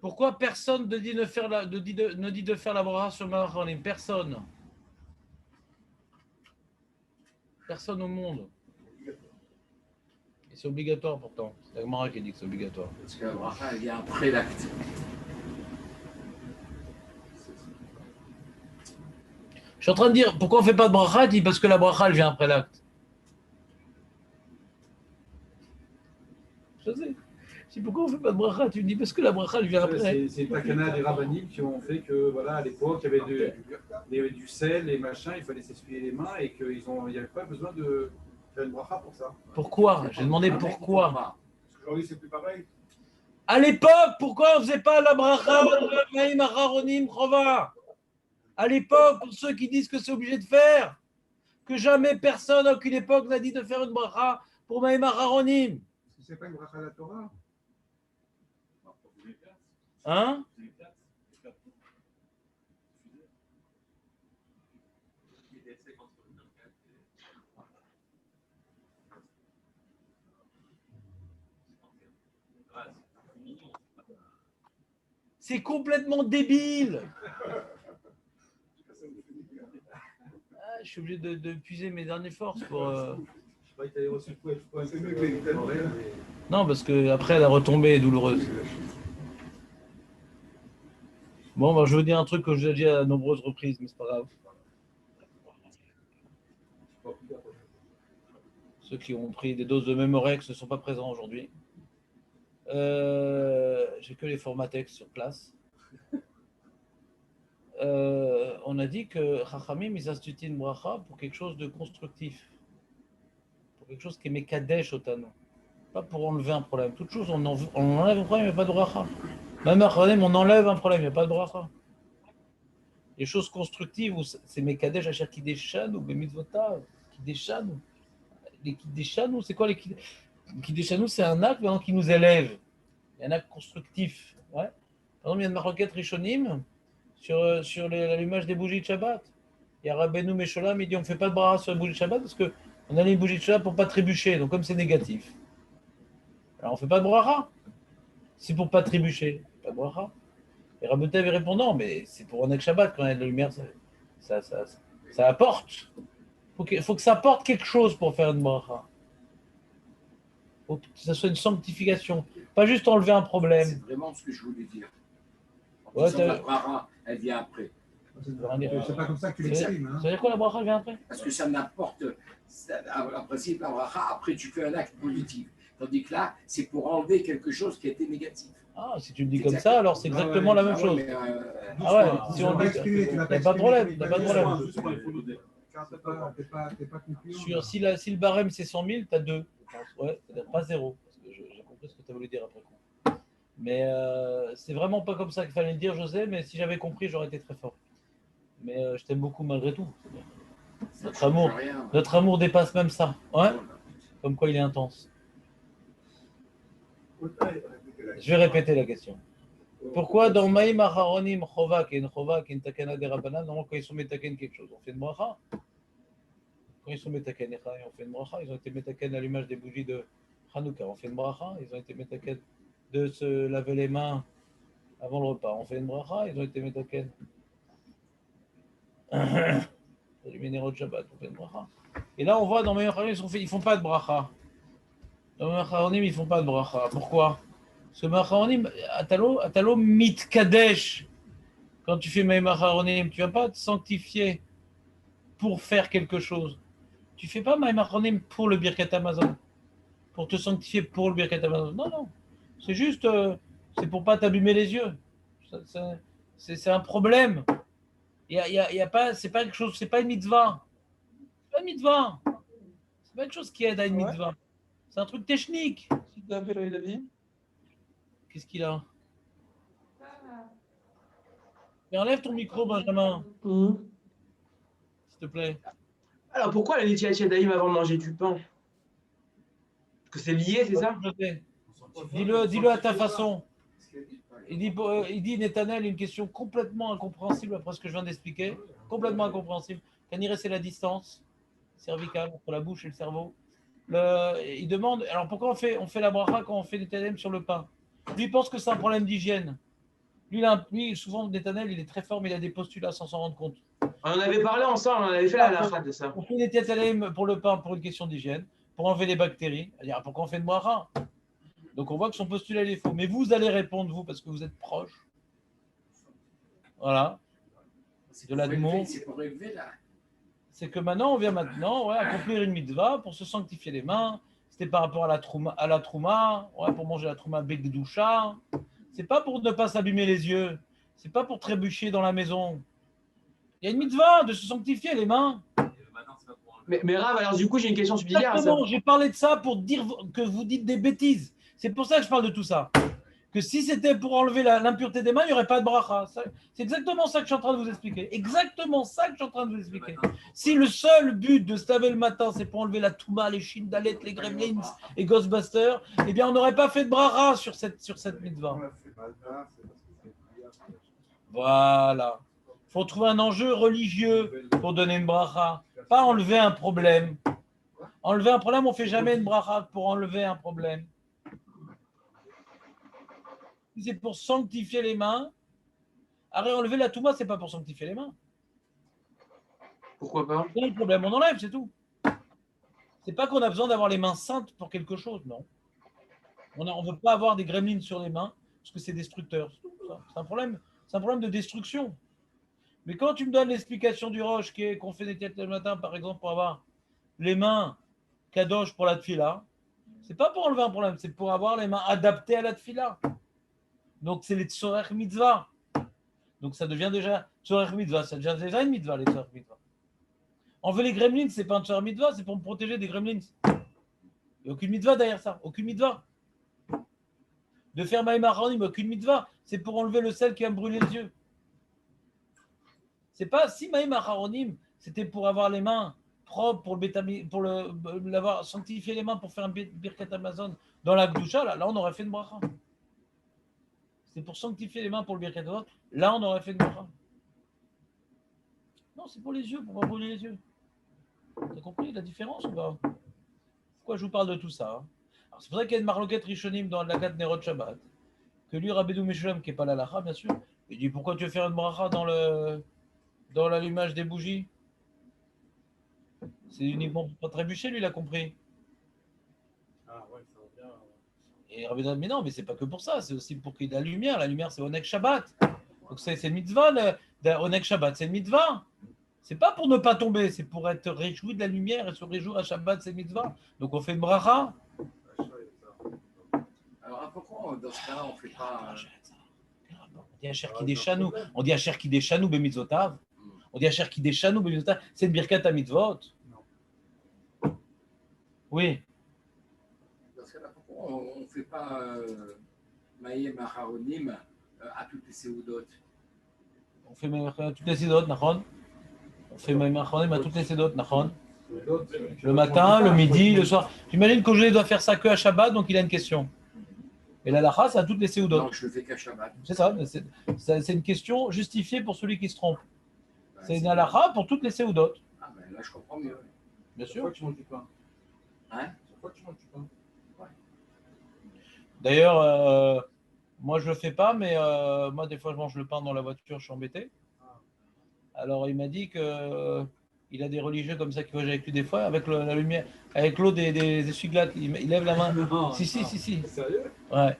Pourquoi personne ne dit de faire la bracha sur Maïm Acharonim? Personne. Personne au monde. Et c'est obligatoire pourtant. C'est la Gemara qui dit que c'est obligatoire. Parce que la bracha, elle vient après l'acte. Je suis en train de dire, pourquoi on ne fait pas de bracha? Il dit parce que la bracha, elle vient après l'acte. Je sais. Si pourquoi on ne fait pas de bracha? Tu me dis parce que la bracha, elle vient après. C'est Takana des Rabbanim qui ont fait que, voilà, à l'époque, il y avait du sel et machin, il fallait s'essuyer les mains et qu'il n'y avait pas besoin de faire une bracha pour ça. Pourquoi? J'ai demandé pourquoi. Parce qu'aujourd'hui, c'est plus pareil. À l'époque, pourquoi on ne faisait pas la bracha de Maïm Acharonim Chova? À l'époque, pour ceux qui disent que c'est obligé de faire, que jamais personne, à aucune époque, n'a dit de faire une bracha pour Maïm Acharonim. Si c'est pas une bracha à la Torah. Hein? C'est complètement débile. Ah, je suis obligé de puiser mes dernières forces pour. Je croyais que tu avais reçu le point. C'est mieux que les tellement. Non, parce que après la retombée est douloureuse. Bon, bah, je vais vous dire un truc que j'ai dit à de nombreuses reprises, mais c'est pas grave. Ceux qui ont pris des doses de Memorex ne sont pas présents aujourd'hui. J'ai que les formats texte sur place. On a dit que Chachamim, ils instituent une bracha pour quelque chose de constructif. Pour quelque chose qui est mekadesh otano. Pas pour enlever un problème. Toute chose, on enlève un problème, il n'y a pas de bracha. Même à Chachamim, on enlève un problème, il n'y a pas de bracha. Les choses constructives, c'est mekadesh asher kideshanu, bemitzvotav, kideshanu. Les kideshanu, c'est quoi les kideshanu? C'est un acte qui nous élève. Un acte constructif. Ouais. Par exemple, il y a une maroquette Rishonim sur l'allumage des bougies de Shabbat. Il y a Rabbeinu Mesholam, il dit on ne fait pas de bracha sur les bougies de Shabbat parce qu'on a les bougies de Shabbat pour ne pas trébucher. Donc comme c'est négatif, alors on ne fait pas de bracha. C'est pour ne pas trébucher. Pas de bracha. Et Rabbeinu Tev répond non, mais c'est pour un ex Shabbat quand il y a de la lumière, ça apporte. Il faut que ça apporte quelque chose pour faire une bracha. Il faut que ça soit une sanctification. Pas juste enlever un problème. C'est vraiment ce que je voulais dire. Ouais, La bracha, elle vient après. C'est pas comme ça que tu l'exprimes. Hein. Ça veut dire quoi la bracha vient après? Parce que ça n'apporte, en principe, la bracha, après tu fais un acte positif. Tandis que là, c'est pour enlever quelque chose qui a été négatif. Ah, si tu me dis comme ça, alors c'est exactement la même chose. Ah ouais, si on dit, il n'y a pas de problème, t'as pas de problème. T'es pas concluant. Si le barème c'est 100 000, tu as 2. Ouais, c'est-à-dire pas 0. Parce que j'ai compris ce que tu as voulu dire après coup. Mais c'est vraiment pas comme ça qu'il fallait le dire, José, mais si j'avais compris, j'aurais été très fort. Mais je t'aime beaucoup malgré tout. Notre amour dépasse même ça. Ouais. Comme quoi il est intense. Je vais répéter la question. Pourquoi dans Maïm Acharonim Chova, qui est une Chova, qui est une Takana des Rabbanan, normalement quand ils sont métaken quelque chose, on fait une bracha. Quand ils sont métaken, on fait une bracha. Ils ont été métaken à l'image des bougies de Hanouka, on fait une bracha. Ils ont été métaken de se laver les mains avant le repas, on fait une bracha. Ils ont été métaken les minéraux de Shabbat, on fait une bracha. Et là, on voit dans Maïm Acharonim, ils ne font pas de bracha. Dans Maïm Acharonim, ils ne font pas de bracha. Pourquoi? Parce que Macharonim, Atalo mitkadesh. Quand tu fais Maïm Acharonim, tu ne vas pas te sanctifier pour faire quelque chose. Tu ne fais pas Maïm Acharonim pour le Birkat Hamazon, pour te sanctifier pour le Birkat Hamazon. Non, non. C'est juste, c'est pour ne pas t'abîmer les yeux. C'est un problème. Y a pas, c'est pas quelque chose, c'est pas une mitzvah. C'est pas une mitzvah. C'est pas quelque chose qui aide à une mitzvah. C'est un truc technique. Qu'est-ce qu'il a? Et enlève ton micro, Benjamin. S'il te plaît. Alors pourquoi la Netiachet Daïm avant de manger du pain? Parce que c'est lié, c'est ça? Dis-le à ta façon. Il dit Netanel une question complètement incompréhensible après ce que je viens d'expliquer. Complètement incompréhensible. Kaniré, c'est la distance cervicale entre la bouche et le cerveau. Il demande, alors pourquoi on fait la bracha quand on fait des tadem sur le pain? Lui, il pense que c'est un problème d'hygiène. Lui, souvent, Netanel, il est très fort, mais il a des postulats sans s'en rendre compte. On en avait parlé ensemble, on avait fait la halakha de ça. On fait des tadem pour le pain pour une question d'hygiène, pour enlever les bactéries. C'est-à-dire, pourquoi on fait une bracha? Donc, on voit que son postulat est faux. Mais vous allez répondre, vous, parce que vous êtes proche. Voilà. C'est de l'admour. C'est pour élever là. C'est que maintenant, on vient accomplir une mitzvah pour se sanctifier les mains. C'était par rapport à la trouma, pour manger la trouma bec de doucha. C'est pas pour ne pas s'abîmer les yeux. C'est pas pour trébucher dans la maison. Il y a une mitzvah de se sanctifier les mains. Mais Rav, alors du coup, j'ai une question subsidiaire à ça. Exactement, j'ai parlé de ça pour dire que vous dites des bêtises. C'est pour ça que je parle de tout ça. Que si c'était pour enlever l'impureté des mains, il n'y aurait pas de bracha. C'est exactement ça que je suis en train de vous expliquer. Exactement ça que je suis en train de vous expliquer. Si le seul but de se laver le matin, c'est pour enlever la touma, les shindalet, les gremlins et Ghostbusters, eh bien, on n'aurait pas fait de bracha sur cette mitzvah. Voilà. Il faut trouver un enjeu religieux pour donner une bracha. Pas enlever un problème. Enlever un problème, on ne fait jamais une bracha pour enlever un problème. Si c'est pour sanctifier les mains, arrête, enlever la touma, c'est pas pour sanctifier les mains. Pourquoi pas? Il y a un problème, on enlève, c'est tout. C'est pas qu'on a besoin d'avoir les mains saintes pour quelque chose, non. On ne veut pas avoir des gremlins sur les mains parce que c'est destructeur. C'est un problème de destruction. Mais quand tu me donnes l'explication du Roche qu'on fait des têtes le matin, par exemple, pour avoir les mains kadosh pour la tfila, c'est pas pour enlever un problème, c'est pour avoir les mains adaptées à la tfila. Donc c'est les tsorech mitzvah. Donc ça devient déjà tsorech mitzvah, ça devient déjà une mitzvah, les tsorech mitzvah. Enlever les gremlins, c'est pas un tsorech mitzvah, c'est pour me protéger des gremlins. Il n'y a aucune mitzvah derrière ça, aucune mitzvah. De faire maïma haronim, aucune mitzvah, c'est pour enlever le sel qui va me brûler les yeux. C'est pas si maïma haronim, c'était pour avoir les mains propre pour l'avoir sanctifié les mains pour faire un birkat Amazon dans la Gdusha, là on aurait fait une bracha. C'est pour sanctifier les mains pour le birkat Amazon, là on aurait fait une bracha. Non, c'est pour les yeux, pour pas brûler les yeux. T'as compris la différence ou pas? Pourquoi je vous parle de tout ça? Alors, c'est pour ça qu'il y a une marloquette rishonim dans la Gat Nerot Shabbat, que lui, Rabbeinu Meshulam, qui n'est pas l'alacha, bien sûr, il dit pourquoi tu veux faire une bracha dans l'allumage des bougies? C'est uniquement pour pas trébucher, lui, il a compris. Ah ouais, ça revient. Et Rabbi dit, mais non, mais c'est pas que pour ça, c'est aussi pour qu'il y ait de la lumière. La lumière, c'est Onek Shabbat. Donc c'est le mitzvah, Onek Shabbat, c'est le mitzvah. C'est pas pour ne pas tomber, c'est pour être réjoui de la lumière et se réjouir à Shabbat, c'est le mitzvah. Donc on fait une bracha. Alors pourquoi dans ce cas-là on ne fait pas. On dit Asher Kideshanu, on dit Asher Kideshanu b'mitzvotav. On dit Asher Kideshanu b'mitzvotav. C'est une birkat à mitzvot. Oui. Dans ce cas-là, pourquoi on ne fait pas Maïm Aharonim à toutes les séoudotes? On fait à toutes les sédotes, Nachon. On fait Maïm Aharonim à toutes les sédotes, Nachon. Le matin, le midi, le soir. J'imagine qu'Ogé doit faire ça que à Shabbat, donc il a une question. Et la lacha, c'est à toutes les séoudotes. Non, je le fais qu'à Shabbat. C'est ça, c'est une question justifiée pour celui qui se trompe. C'est une halakha pour toutes les séoudotes. Ah ben là, je comprends mieux. Bien sûr. Chaque fois que tu manges du pain. Hein? Chaque fois que tu manges du pain. Ouais. D'ailleurs, moi je le fais pas, mais moi des fois je mange le pain dans la voiture, je suis embêté. Alors il m'a dit que il a des religieux comme ça qui voyagent avec lui des fois, avec la lumière, avec l'eau des essuie-glaces. Il lève la main. Non, Si. Sérieux? Ouais.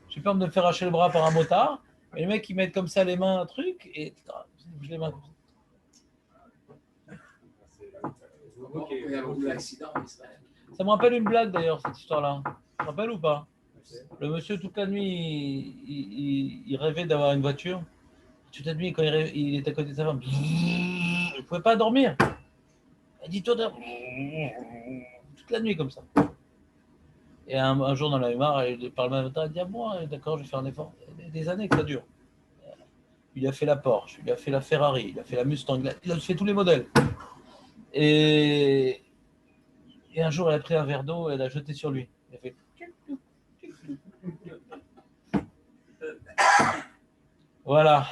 J'ai peur de me faire arracher le bras par un motard. Et les mecs ils mettent comme ça les mains un truc et je les mains comme ça. Il y a beaucoup d'accidents en Israël. Ça me rappelle une blague d'ailleurs cette histoire-là. Tu te rappelles ou pas? Le monsieur toute la nuit il rêvait d'avoir une voiture. Toute la nuit quand il était à côté de sa femme, il ne pouvait pas dormir. Il dit toute la nuit comme ça. Et un jour dans la marre, par le matin, il dit moi, d'accord, je vais faire un effort. Il y a des années que ça dure. Il a fait la Porsche, il a fait la Ferrari, il a fait la Mustang, il a fait tous les modèles. Et un jour, elle a pris un verre d'eau et elle a jeté sur lui. Il a fait. Voilà.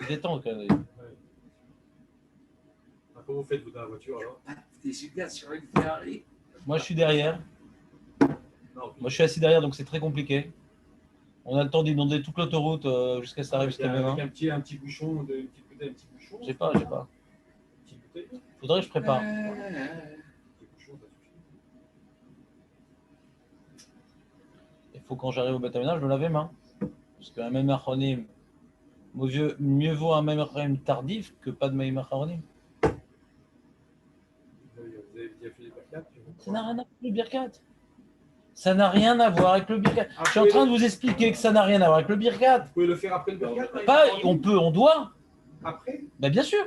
Il détend quand même. Comment vous faites, vous, dans la voiture, alors? T'es super sur une Ferrari. Moi, je suis derrière. Non, Moi, je suis assis derrière, donc c'est très compliqué. On a le temps d'inonder toute l'autoroute jusqu'à ce que ça arrive jusqu'à avec Bénin. un petit bouchon, une petite bouteille, un petit bouchon. J'ai pas. Une petite bouteille. Faudrait que je prépare. Un petit bouchon, ça suffit. Il faut quand j'arrive au bâtiment, je me lave les mains. Parce qu'un même acronyme, mieux vaut un même acronyme tardif que pas de même acronyme. Vous avez déjà fait des barcades? Ça n'a rien à voir avec le birkat. Ça n'a rien à voir avec le birkat. Ah, Je suis en train de vous expliquer que ça n'a rien à voir avec le birkat. Vous pouvez le faire après le barcade? Pas, on peut, on doit. Après? Ben bien sûr.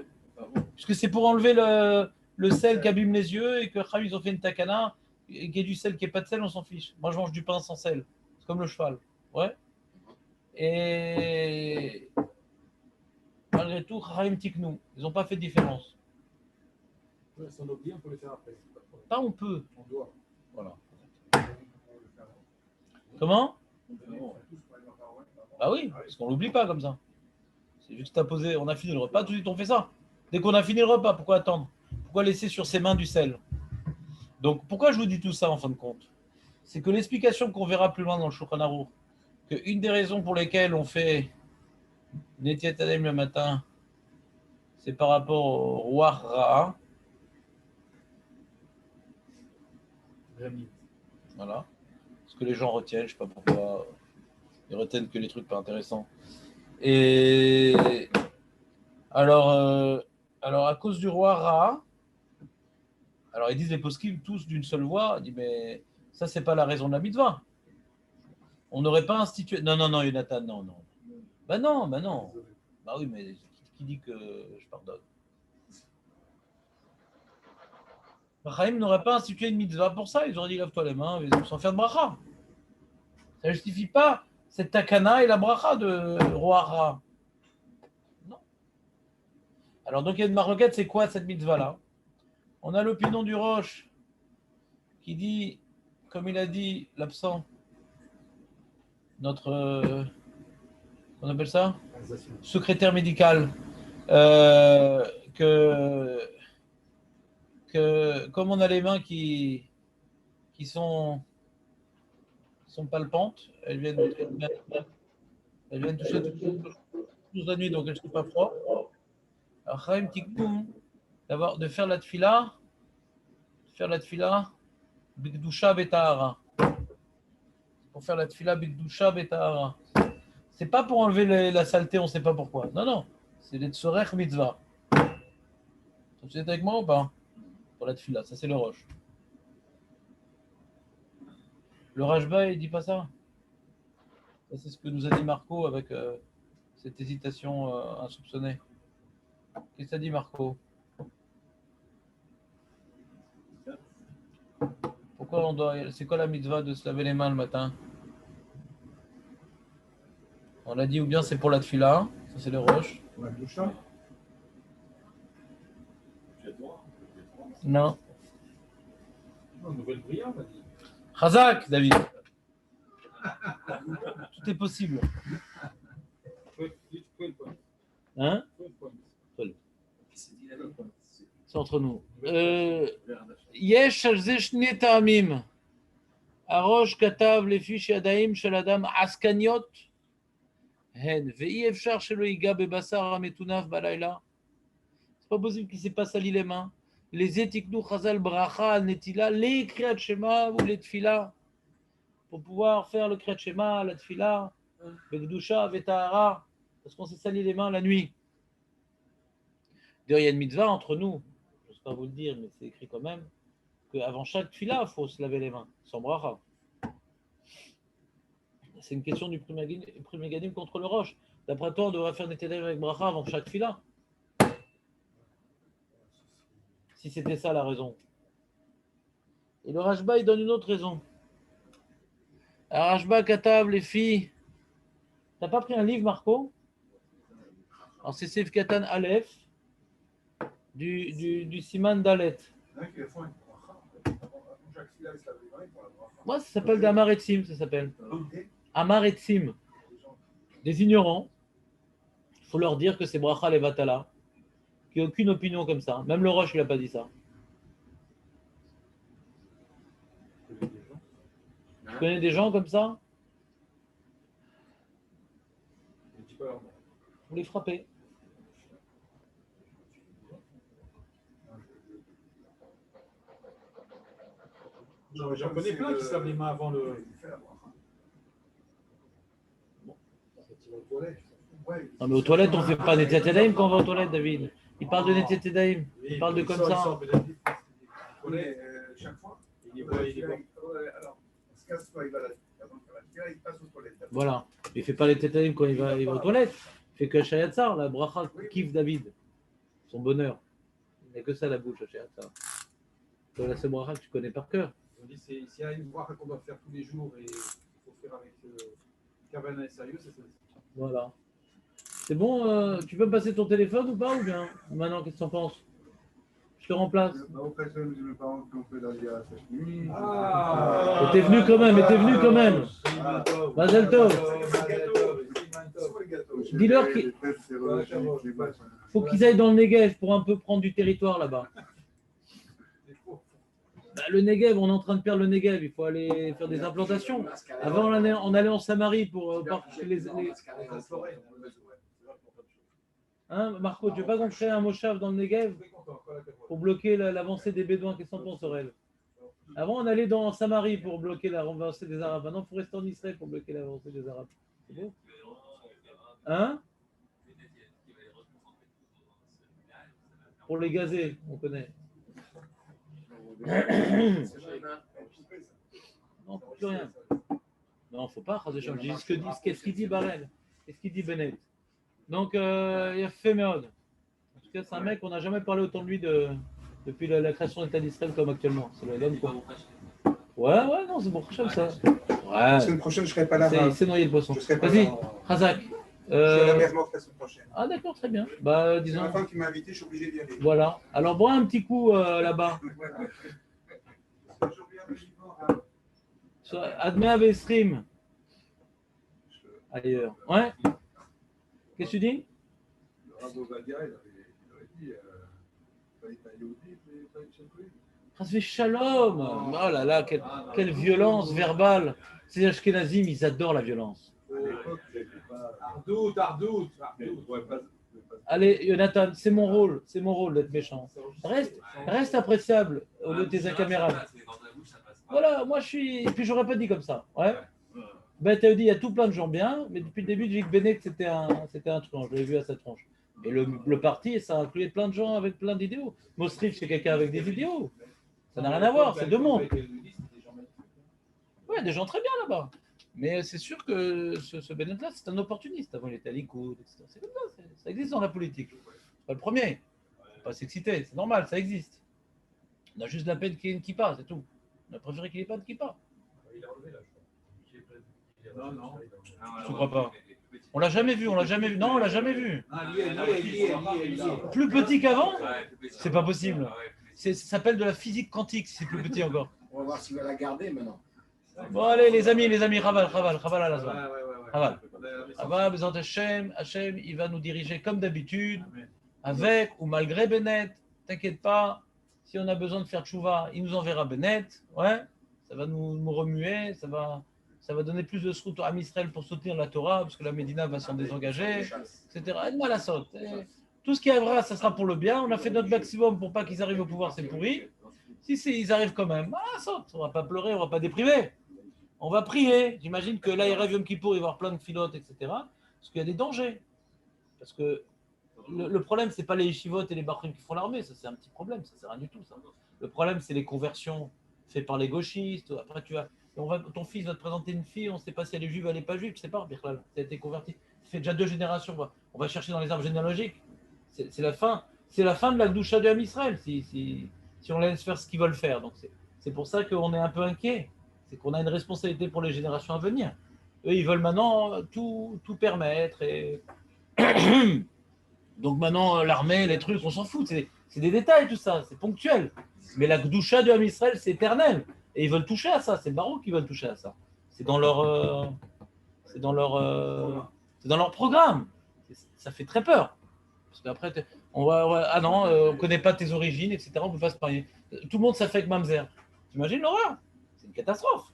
Parce que c'est pour enlever le sel qui abîme les yeux et que ils ont fait une takana et qu'il y ait du sel qui n'est pas de sel, on s'en fiche. Moi, je mange du pain sans sel. C'est comme le cheval. Ouais. Et malgré tout, Chaim Tiknou, ils n'ont pas fait de différence. Ouais, si on oublie, on peut le faire après. Pas de problème. Pas on peut. On doit. Voilà. Comment? Bah oui, parce qu'on l'oublie pas comme ça. C'est juste à poser, on a fini le repas, tout de suite on fait ça. Dès qu'on a fini le repas, pourquoi attendre? Pourquoi laisser sur ses mains du sel? Donc pourquoi je vous dis tout ça en fin de compte? C'est que l'explication qu'on verra plus loin dans le Shulchan Aruch, qu'une des raisons pour lesquelles on fait Netiat Adem le matin, c'est par rapport au roi Ra'a. Voilà. Ce que les gens retiennent, je ne sais pas pourquoi. Ils retiennent que les trucs pas intéressants. Et alors à cause du roi Ra, alors ils disent les poskim tous d'une seule voix, ils disent mais ça c'est pas la raison de la mitzvah. On n'aurait pas institué. Non, Jonathan, non. Bah non. Bah oui, mais qui dit que je pardonne? Chaim n'aurait pas institué une mitzvah pour ça, ils auraient dit lave-toi les mains, sans faire de bracha. Ça ne justifie pas cette takana et la bracha de roi Ra. Non. Alors, donc, il y a une marloquette, c'est quoi cette mitzvah-là? On a l'opinion du Roche qui dit, comme il a dit, l'absent, notre, on appelle ça secrétaire médical, que comme on a les mains qui sont palpantes, elles viennent toucher toute la nuit, donc elles ne sont pas froides. Alors, Chaim Tikkum, de faire la tfila, Bigdusha Betahara. Pour faire la tfila Bigdusha Betahara. C'est pas pour enlever la saleté, on ne sait pas pourquoi. Non. C'est les tsorech mitzvah. Tu es avec moi ou pas? Pour la tfila, ça c'est le roche. Le Rashba, il dit pas ça. Ça, c'est ce que nous a dit Marco avec cette hésitation insoupçonnée. Qu'est-ce que ça dit, Marco? Pourquoi on doit. C'est quoi la mitzvah de se laver les mains le matin? On l'a dit, ou bien c'est pour la tfila, ça c'est le roche. Ouais, le chat. Non. Nouvelle brillante, on a dit. Chazak, David. Tout est possible. Hein? C'est entre nous. Yesh al ze shne ta'amim. הראש כתב לפי שידיים של אדם עסקניות הן, ואי אפשר שלא ייגע בבשר המטונף בלילה. C'est pas possible qu'il ne s'est pas sali les mains. Les étiknou chazal bracha al netila, les kriyat shema ou les tfila, pour pouvoir faire le kriyat shema, la tfila, bekdusha vetahara, parce qu'on s'est sali les mains la nuit. D'ailleurs, il y a une mitzvah entre nous, je ne sais pas vous le dire, mais c'est écrit quand même, qu'avant chaque tfila, il faut se laver les mains, sans bracha. C'est une question du premier gadim contre le roche. D'après toi, on devrait faire des tédèmes avec bracha avant chaque tfila. Si c'était ça la raison. Et le Rashba, il donne une autre raison. Le Rashba Katav, les filles. T'as pas pris un livre, Marco? Alors, c'est Seif Katan Aleph, du Siman Dalet. Moi, ça s'appelle des Amaretsim, ça s'appelle. Amaretsim. Des ignorants. Il faut leur dire que c'est Bracha Levatala. Qu'il n'y a aucune opinion comme ça. Même le Roche, il n'a pas dit ça. Tu connais des gens comme ça? Vous les frappez. J'en connais plein qui se lavent les mains avant le. Non, mais aux toilettes, on ne fait pas Netiat Yadayim quand on va aux toilettes, David. Il parle de Netiat Yadayim. Il parle de comme ça. Chaque fois. Alors, on se casse pas, il va il passe aux toilettes. Voilà. Il ne fait pas les Netiat Yadayim quand il va aux toilettes. Il fait que Shayatzar, la bracha kiffe David. Son bonheur. Il n'y a que ça la bouche, Shayatzar. C'est la seule bracha que tu connais par cœur. on dit s'il y a une bracha qu'on doit faire tous les jours et il faut faire avec Kavana et sérieux, c'est ça. Voilà. C'est bon, tu peux me passer ton téléphone ou pas, ou bien maintenant, qu'est-ce que tu en penses? Je te remplace. Ah, Et t'es venu quand même, Mazel Tov. Dis-leur qu'il faut qu'ils aillent dans le Negev pour un peu prendre du territoire là-bas. Bah, le Negev, on est en train de perdre le Negev, il faut aller faire des implantations. Avant, on allait en Samarie pour Hein, Marco, tu veux pas qu'on crée un Moshav dans le Negev pour bloquer l'avancée des Bédouins? Qu'est-ce qu'on pense, Aurel? Avant, on allait dans Samarie pour bloquer l'avancée des Arabes. Maintenant, il faut rester en Israël pour bloquer l'avancée des Arabes. C'est beau? Hein? Pour les gazés, on connaît. Non, plus rien. Non, faut pas. Je dis qu'est-ce qu'il dit Barel? Qu'est-ce qu'il dit Bennett? Donc, il a fait méode. En tout cas, c'est un mec, on n'a jamais parlé autant de lui depuis la création de l'État d'Israël comme actuellement. C'est l'homme quoi. Ouais, non, c'est bon, ça. Ouais. La semaine prochaine, je ne serai pas là. C'est noyer le poisson. Vas-y, Razak. C'est la mer morte la semaine prochaine. Ah, d'accord, très bien. Bah, disons. C'est ma femme qui m'a invité, je suis obligé d'y aller. Voilà. Alors, bois un petit coup là-bas. Admet avec stream. Ailleurs. Ouais. Qu'est-ce que tu dis? Le Rav Ovadia, il avait dit fallait pas Yehudi, fallait Tchenkoï. Rasvé Shalom. Oh là là, quelle violence verbale. Ces Ashkenazim, ils adorent la violence. Ardout. Allez, Jonathan, c'est mon rôle d'être méchant. Reste appréciable au lieu de tes caméras. Voilà, moi je suis. Et puis j'aurais pas dit comme ça. Ouais. Ben, tu as dit, il y a tout plein de gens bien, mais depuis le début, Vic Bennett, c'était un tronche. Je l'ai vu à sa tronche. Et le parti, ça a inclus plein de gens avec plein d'idéaux. Mostrich, c'est quelqu'un avec des idéaux. Ça n'a rien à voir, c'est deux mondes. Ouais, des gens très bien là-bas. Mais c'est sûr que ce Bennett-là, c'est un opportuniste. Avant, il était à Likoud, etc. C'est comme ça, ça existe dans la politique. C'est pas le premier. Faut pas s'exciter, c'est normal, ça existe. On a juste la peine qu'il y ait une kippa, c'est tout. On a préféré qu'il n'y ait pas de kippa. Non. Je ne crois pas. On l'a jamais vu. Non, on l'a jamais vu. Plus petit qu'avant? C'est pas possible. Ça s'appelle de la physique quantique, si c'est plus petit encore. On va voir s'il va la garder maintenant. Bon, allez, les amis, Raval à la zone. Raval, Bezant Hachem, il va nous diriger comme d'habitude, avec ou malgré Bennett. T'inquiète pas, si on a besoin de faire tchouva, il nous enverra Bennett. Ouais, ça va nous remuer, ça va donner plus de srout à Israël pour soutenir la Torah, parce que la Médina va s'en désengager, etc. Aide-moi la saute. Tout ce qui arrivera, ça sera pour le bien. On a fait notre maximum pour pas qu'ils arrivent au pouvoir, c'est pourri. Si ils arrivent quand même, saute. On va pas pleurer, on va pas déprimer. On va prier. J'imagine que là, il rêve Yom Kippour, il va y avoir plein de filotes, etc. Parce qu'il y a des dangers. Parce que le problème, c'est pas les yeshivot et les bachrim qui font l'armée. Ça, c'est un petit problème. Ça sert à rien du tout. Ça. Le problème, c'est les conversions faites par les gauchistes. Après, ton fils va te présenter une fille, on ne sait pas si elle est juive ou elle n'est pas juive, tu ne sais pas, Birklal, tu as été converti. Ça fait déjà 2 générations. On va chercher dans les arbres généalogiques. C'est la fin de la doucha de Ham Israël si on laisse faire ce qu'ils veulent faire. Donc c'est pour ça qu'on est un peu inquiet. C'est qu'on a une responsabilité pour les générations à venir. Eux, ils veulent maintenant tout permettre. Et donc maintenant, l'armée, les trucs, on s'en fout. C'est des détails, tout ça. C'est ponctuel. Mais la doucha de Ham Israël, c'est éternel. Et ils veulent toucher à ça. C'est Baruch qui veulent toucher à ça. C'est dans leur programme. Ça fait très peur. Parce qu'après, on ne connaît pas tes origines, etc. On ne peut pas se parier. Tout le monde s'affecte avec Mamzer. T'imagines l'horreur? C'est une catastrophe.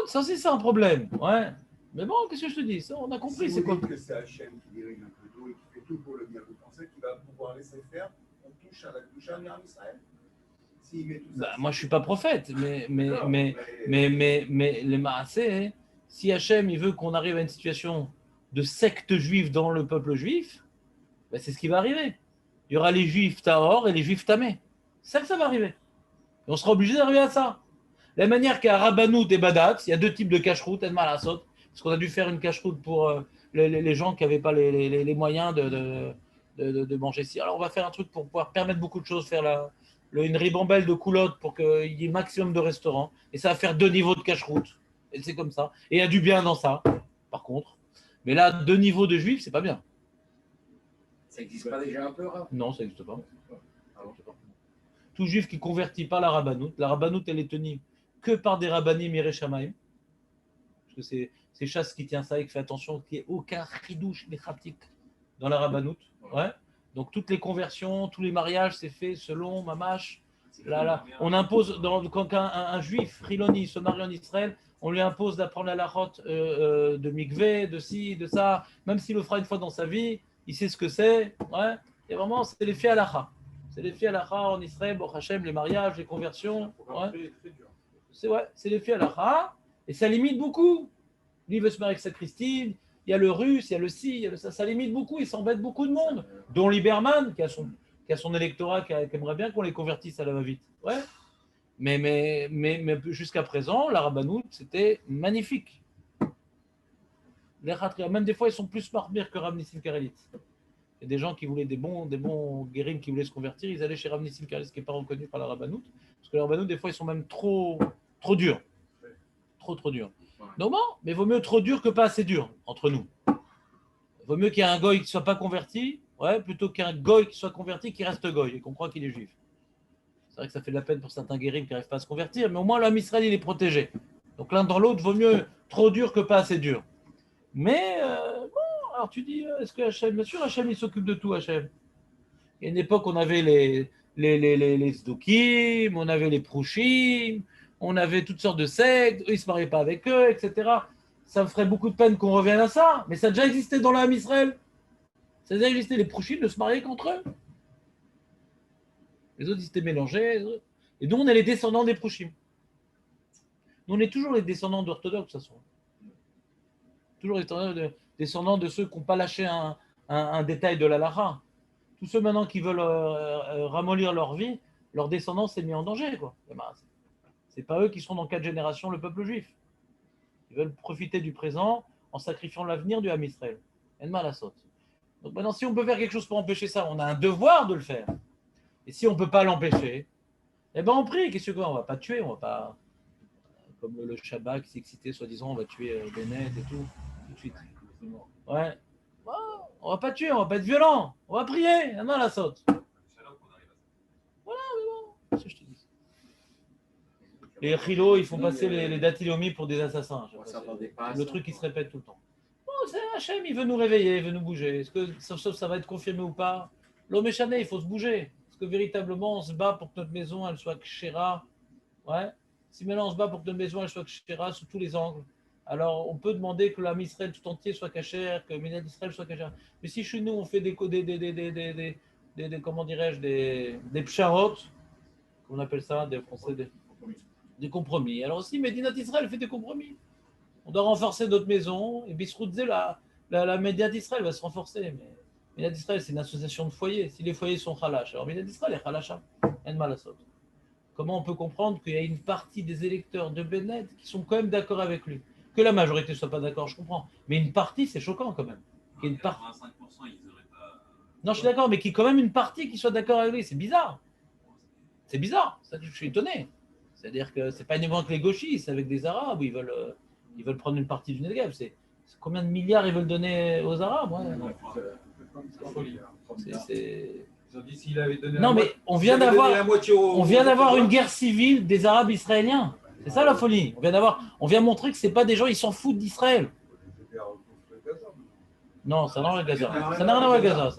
Ça aussi, c'est un problème. Ouais. Mais bon, qu'est-ce que je te dis? Ça, on a compris. Si c'est quoi que c'est Hachem qui dirige un peu tout et qui fait tout pour le bien, vous pensez qu'il va pouvoir laisser faire? On touche à la douche à Israël. S'il met tout ça. Moi, je suis pas prophète, mais les maasés, si Hachem il veut qu'on arrive à une situation de secte juive dans le peuple juif, c'est ce qui va arriver. Il y aura les juifs tahor et les juifs tamés. C'est ça que ça va arriver. Et on sera obligé d'arriver à ça. De la manière qu'à Rabbanout et Badat, il y a 2 types de cacheroute, et de malasot, parce qu'on a dû faire une cacheroute pour les gens qui n'avaient pas les moyens de manger ci. Alors on va faire un truc pour pouvoir permettre beaucoup de choses, faire une ribambelle de coulottes pour qu'il y ait maximum de restaurants. Et ça va faire 2 niveaux de cacheroute. Et c'est comme ça. Et il y a du bien dans ça, par contre. Mais là, 2 niveaux de juifs, c'est pas bien. Ça n'existe pas déjà un peu, Rav? Non, ça n'existe pas. Tout juif qui convertit pas la rabbanout elle est tenue que par des rabbanim Yerei Shamayim. parce que c'est Chasse qui tient ça et qui fait attention qu'il n'y ait aucun chidouche méchatique dans la rabbanout. Ouais. Donc toutes les conversions, tous les mariages, c'est fait selon Mamash. Là, on impose, quand un juif, Riloni, se marie en Israël, on lui impose d'apprendre la lachot de mikvé, de ci, de ça, même s'il le fera une fois dans sa vie, il sait ce que c'est. Ouais. Et vraiment, c'est les faits halacha. C'est les faits halacha en Israël, Baruch Hashem, les mariages, les conversions. Ouais. C'est les faits halacha, et ça limite beaucoup. Lui, il veut se marier avec sa Christine, il y a le russe, il y a le ci, il y a le ça. Ça limite beaucoup, il s'embête beaucoup de monde, dont Lieberman, qui a son électorat, qui aimerait bien qu'on les convertisse à la va-vite. Ouais. Mais jusqu'à présent, la rabbanout, c'était magnifique. Les khatria, même des fois, ils sont plus marmir que Rav Nissim Karelit. Il y a des gens qui voulaient des bons guérim qui voulaient se convertir, ils allaient chez Rav Nissim Karelit, ce qui n'est pas reconnu par la rabbanout. Parce que la rabbanout, des fois, ils sont même trop durs. Trop durs. Donc bon, mais vaut mieux trop dur que pas assez dur, entre nous. Vaut mieux qu'il y ait un goy qui ne soit pas converti, ouais, plutôt qu'un goy qui soit converti qui reste goy et qu'on croit qu'il est juif. C'est vrai que ça fait de la peine pour certains guérims qui n'arrivent pas à se convertir, mais au moins l'homme Israël, il est protégé. Donc l'un dans l'autre, vaut mieux trop dur que pas assez dur. Mais bon, alors tu dis, est-ce que Hachem, bien sûr, Hachem, il s'occupe de tout, Hachem. Il y a une époque, on avait les Zdokim, on avait les Prouchim, on avait toutes sortes de sectes, eux, ils ne se mariaient pas avec eux, etc. Ça me ferait beaucoup de peine qu'on revienne à ça, mais ça a déjà existé dans l'âme Israël. Ça a déjà existé, les Prouchim ne se mariaient qu'entre eux. Les autres, ils étaient mélangés. Et nous, on est les descendants des Prouchim. Nous, on est toujours les descendants d'orthodoxes, de toute façon. Toujours les descendants de ceux qui n'ont pas lâché un détail de la Lara. Tous ceux maintenant qui veulent ramollir leur vie, leur descendance est mise en danger, quoi. C'est pas eux qui seront dans 4 générations le peuple juif. Ils veulent profiter du présent en sacrifiant l'avenir du Ham Israël. En mal à saute. Donc maintenant, si on peut faire quelque chose pour empêcher ça, on a un devoir de le faire. Et si on ne peut pas l'empêcher, eh ben on prie. Qu'est-ce qu'on va pas tuer, on va pas, comme le Shabbat qui s'est excité, soi-disant, on va tuer Bennett et tout de suite. Ouais. On va pas tuer, on va pas être violent. On va prier. En mal à saute. Voilà, mais bon, c'est ce que je te dis. Les Chilo, ils font passer les datilomi pour des assassins. Le truc qui se répète tout le temps. Bon, c'est Hachem, il veut nous réveiller, il veut nous bouger. Est-ce que ça va être confirmé ou pas? L'homme échané, il faut se bouger. Est-ce que véritablement on se bat pour que notre maison elle soit kshera? Ouais. Si maintenant on se bat pour que notre maison elle soit kshera sous tous les angles, alors on peut demander que l'âme Israël tout entier soit kashère, que Ménat Israël soit kashère. Mais si chez nous on fait des comment dirais-je, des psharot, on appelle ça des Français des compromis. Alors aussi, Médinat Israël fait des compromis. On doit renforcer notre maison, et Bisroutze, la Médinat Israël va se renforcer. Mais Médinat Israël, c'est une association de foyers. Si les foyers sont khalash, alors Médinat Israël est khalacha. Comment on peut comprendre qu'il y a une partie des électeurs de Bennett qui sont quand même d'accord avec lui? Que la majorité ne soit pas d'accord, je comprends. Mais une partie, c'est choquant quand même. Qu'il y ait une part... 85%, ils n'auraient pas... Non, je suis d'accord, mais qu'il y ait quand même une partie qui soit d'accord avec lui. C'est bizarre. C'est bizarre. Ça, je suis étonné. C'est-à-dire que ce n'est pas uniquement que les gauchistes avec des Arabes où ils veulent prendre une partie du Negev. C'est combien de milliards ils veulent donner aux Arabes? C'est folie. Ils ont dit s'il avait donné non, mais on vient d'avoir une guerre civile des Arabes israéliens. C'est ça la folie. On vient montrer que ce n'est pas des gens, ils s'en foutent d'Israël. Non, ça n'a rien à Gaza. Ça n'a rien à Gaza.